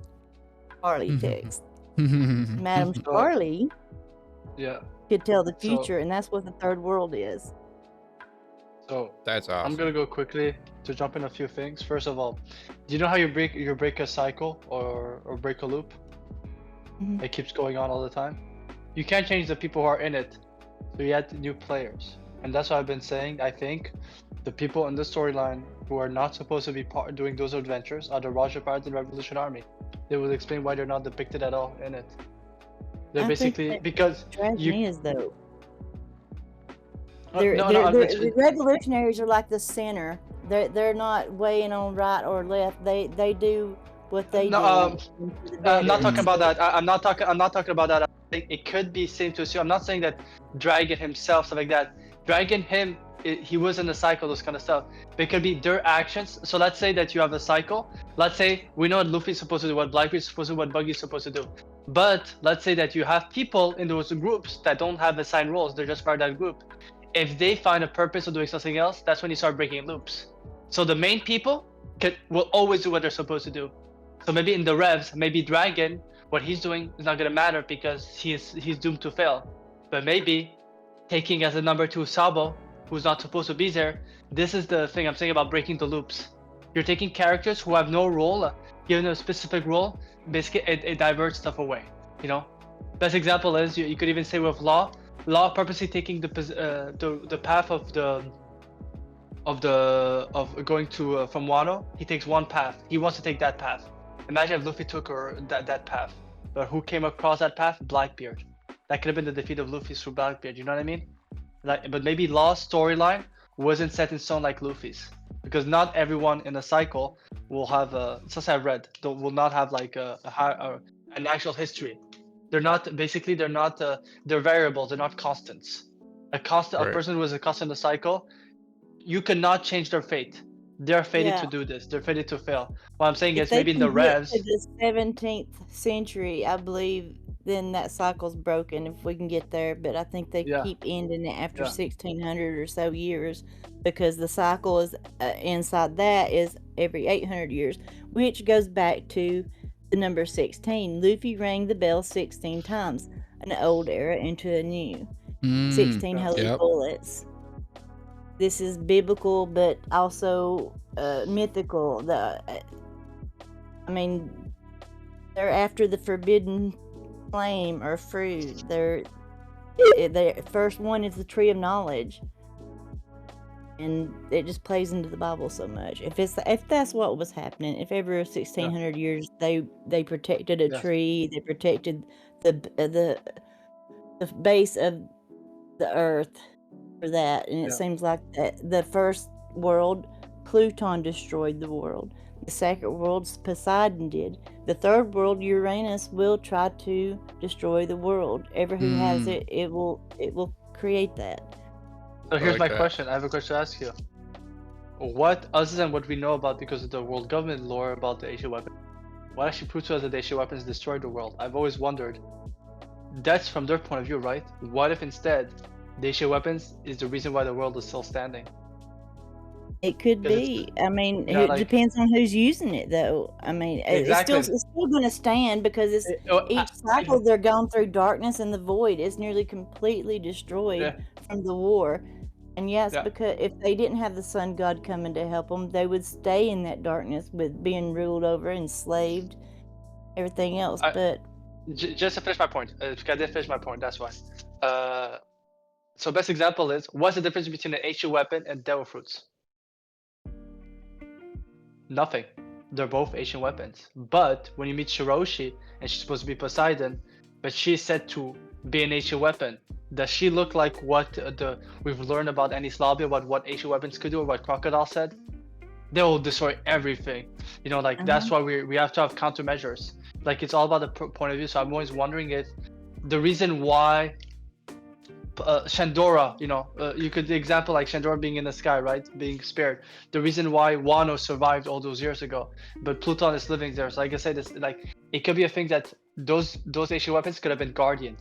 Harley text. Madam Harley could tell the future, and that's what the 3rd world is. So that's awesome. I'm gonna go quickly to jump in a few things. First of all, do you know how you break a cycle or break a loop? Mm-hmm. It keeps going on all the time. You can't change the people who are in it, so you add new players, and that's what I've been saying. I think the people in the storyline who are not supposed to be doing those adventures are the Raja Pirates and Revolution Army. They will explain why they're not depicted at all in it. They're basically because is though. The revolutionaries are like the center. They're not weighing on right or left. They do what they do. I'm not talking about that. I'm not talking about that. It could be same to assume. I'm not saying that Dragon himself, stuff like that. Dragon he was in a cycle, those kind of stuff. But it could be their actions. So let's say that you have a cycle. Let's say we know what Luffy's supposed to do, what Blackbeard's supposed to do, what Buggy's supposed to do. But let's say that you have people in those groups that don't have assigned roles. They're just part of that group. If they find a purpose of doing something else, that's when you start breaking loops. So the main people will always do what they're supposed to do. So maybe in the revs, maybe Dragon, what he's doing is not gonna matter because he's doomed to fail. But maybe taking as a number 2 Sabo, who's not supposed to be there, this is the thing I'm saying about breaking the loops. You're taking characters who have no role, given a specific role, basically it diverts stuff away, you know? Best example is, you could even say with Law purposely taking the path of going to from Wano. He takes one path. He wants to take that path. Imagine if Luffy took that path. But who came across that path? Blackbeard. That could have been the defeat of Luffy through Blackbeard. You know what I mean? Like, but maybe Law's storyline wasn't set in stone like Luffy's, because not everyone in a cycle will have since I've read, will not have like an actual history. They're not they're variables. They're not constants. A person who is a constant in a cycle, you cannot change their fate. They're fated to do this. They're fated to fail. What I'm saying is maybe in the revs. To the 17th century, I believe, then that cycle's broken if we can get there. But I think they keep ending it after 1600 or so years, because the cycle is inside that is every 800 years, which goes back to the number 16. Luffy rang the bell 16 times, an old era into a new. 16 holy bullets. This is biblical, but also mythical. I mean, they're after the forbidden flame or fruit. The first one is the tree of knowledge, and it just plays into the Bible so much. If that's what was happening, if every 1600 years they protected a tree, they protected the base of the earth for that, and it seems like that the first world, Pluton destroyed the world. The second world, Poseidon did. The third world, Uranus, will try to destroy the world. Ever who has it, it will create that. So here's my question. I have a question to ask you. What, other than what we know about because of the world government lore about the Ancient Weapon, what actually proves to us that the Ancient Weapons destroyed the world? I've always wondered. That's from their point of view, right? What if instead the Ancient Weapons is the reason why the world is still standing? It could be. I mean, it depends on who's using it, though. I mean, it's still going to stand because each cycle they're gone through darkness and the void. It's nearly completely destroyed from the war. And because if they didn't have the sun god coming to help them, they would stay in that darkness with being ruled over, enslaved, everything else. But just to finish my point, because I didn't finish my point, that's why. So best example is, what's the difference between an ancient weapon and devil fruits? Nothing. They're both ancient weapons. But when you meet Shiroshi, and she's supposed to be Poseidon, but she's said to be an ancient weapon, does she look like what we've learned about Enies Lobby, about what ancient weapons could do, or what Crocodile said? They will destroy everything. You know, like that's why we have to have countermeasures. Like, it's all about the point of view. So I'm always wondering if the reason why Shandora, you could example like Shandora being in the sky, right, being spared. The reason why Wano survived all those years ago, but Pluton is living there. So like I said, it could be a thing that those ancient weapons could have been guardian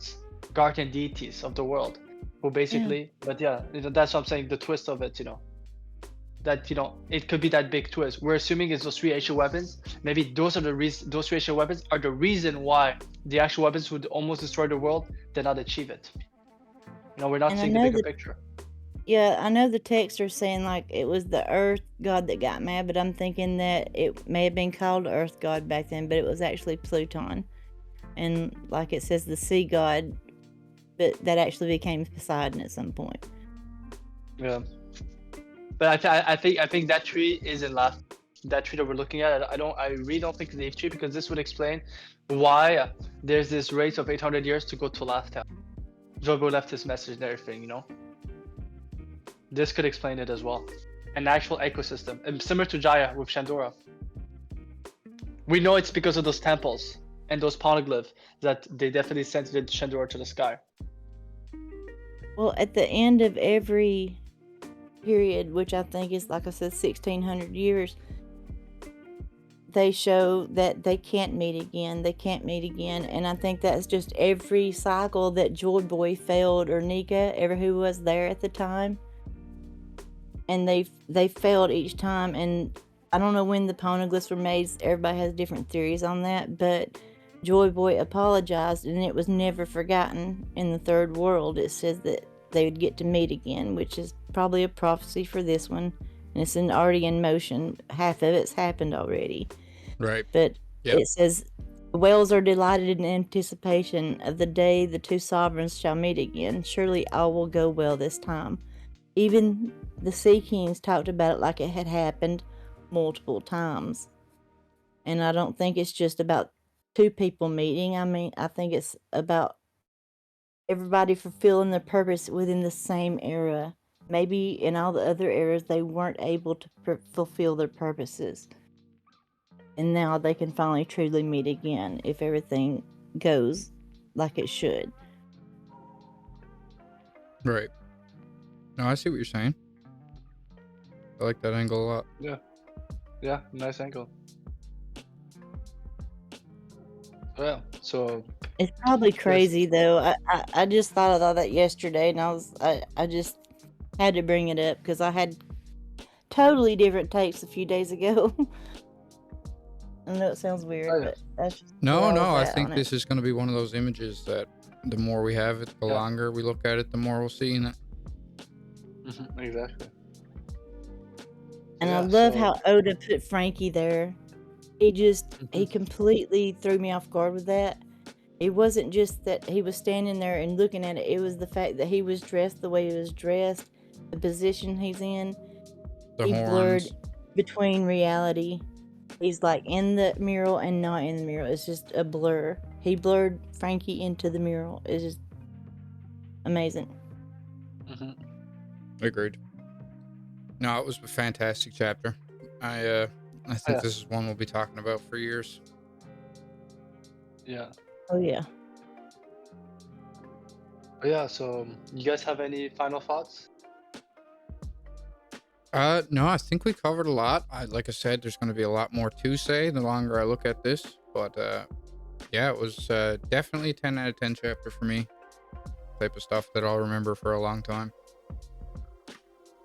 deities of the world, who basically. But that's what I'm saying. The twist of it, that it could be that big twist. We're assuming it's those three ancient weapons. Maybe those three ancient weapons are the reason why the actual weapons would almost destroy the world did not achieve it. We're not seeing the bigger picture. Yeah, I know the texts are saying like it was the earth god that got mad, but I'm thinking that it may have been called earth god back then, but it was actually Pluton. And like it says the sea god, but that actually became Poseidon at some point. Yeah. But I think that tree isn't left. That tree that we're looking at, I really don't think it's the tree, because this would explain why there's this race of 800 years to go to Laugh Town. Jogo left his message and everything, This could explain it as well. An actual ecosystem, and similar to Jaya with Shandora. We know it's because of those temples and those poneglyphs that they definitely sent Shandora to the sky. Well, at the end of every period, which I think is, like I said, 1600 years, they show that they can't meet again. They can't meet again. And I think that's just every cycle that Joy Boy failed, or Nika, ever who was there at the time. And they failed each time. And I don't know when the poneglyphs were made. Everybody has different theories on that. But Joy Boy apologized, and it was never forgotten in the third world. It says that they would get to meet again, which is probably a prophecy for this one. And it's already in motion. Half of it's happened already. Right. But it says, the whales are delighted in anticipation of the day the two sovereigns shall meet again. Surely all will go well this time. Even the Sea Kings talked about it like it had happened multiple times. And I don't think it's just about two people meeting. I mean, I think it's about everybody fulfilling their purpose within the same era. Maybe in all the other eras, they weren't able to fulfill their purposes. And now they can finally truly meet again if everything goes like it should. Right. No, I see what you're saying. I like that angle a lot. Yeah, nice angle. Yeah, so it's probably crazy though. I just thought of all that yesterday, and I just had to bring it up because I had totally different takes a few days ago. I know it sounds weird, but that's just no. I think this is going to be one of those images that the more we have it, the longer we look at it, the more we'll see in it. Exactly. And I love how Oda put Frankie there. He completely threw me off guard with that. It wasn't just that he was standing there and looking at it. It was the fact that he was dressed the way he was dressed, the position he's in. He blurred between reality. He's like in the mural and not in the mural. It's just a blur. He blurred Frankie into the mural. It's just amazing. Agreed. No, it was a fantastic chapter. I think this is one we'll be talking about for years. Yeah. Oh yeah. So you guys have any final thoughts? No, I think we covered a lot. Like I said, there's going to be a lot more to say the longer I look at this. But yeah, it was definitely a 10 out of 10 chapter for me. Type of stuff that I'll remember for a long time.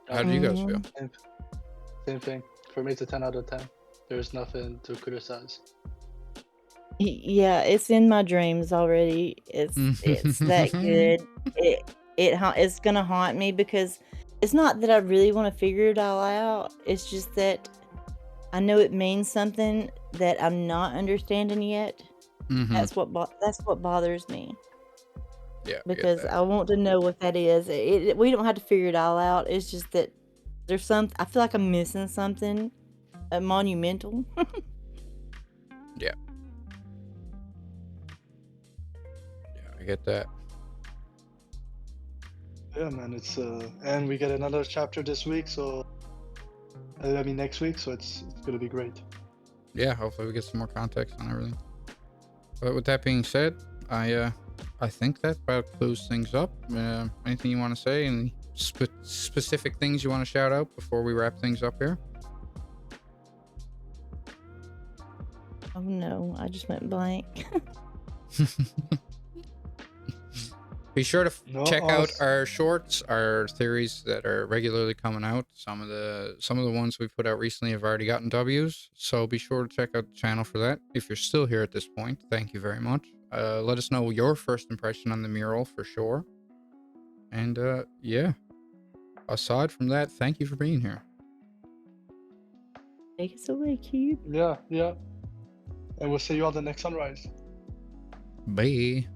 How do you guys feel? Same thing. For me, it's a 10 out of 10. There's nothing to criticize. Yeah, it's in my dreams already. It's that good. It's gonna haunt me because it's not that I really want to figure it all out. It's just that I know it means something that I'm not understanding yet. That's what bothers me. Yeah, because I want to know what that is. We don't have to figure it all out. It's just that there's I feel like I'm missing something monumental. Yeah, I get that. Yeah, man, it's and we get another chapter this week, so I mean next week, so it's gonna be great. Yeah, hopefully we get some more context on everything. But with that being said, I think that about closes things up. Anything you want to say? Any specific things you want to shout out before we wrap things up here? Oh no, I just went blank. Be sure to check out our shorts, our theories that are regularly coming out. Some of the ones we put out recently have already gotten W's, so be sure to check out the channel for that. If you're still here at this point, thank you very much. Let us know your first impression on the mural for sure. And yeah, aside from that, thank you for being here. Take us away, Kube. Yeah. And we'll see you on the next sunrise. Bye.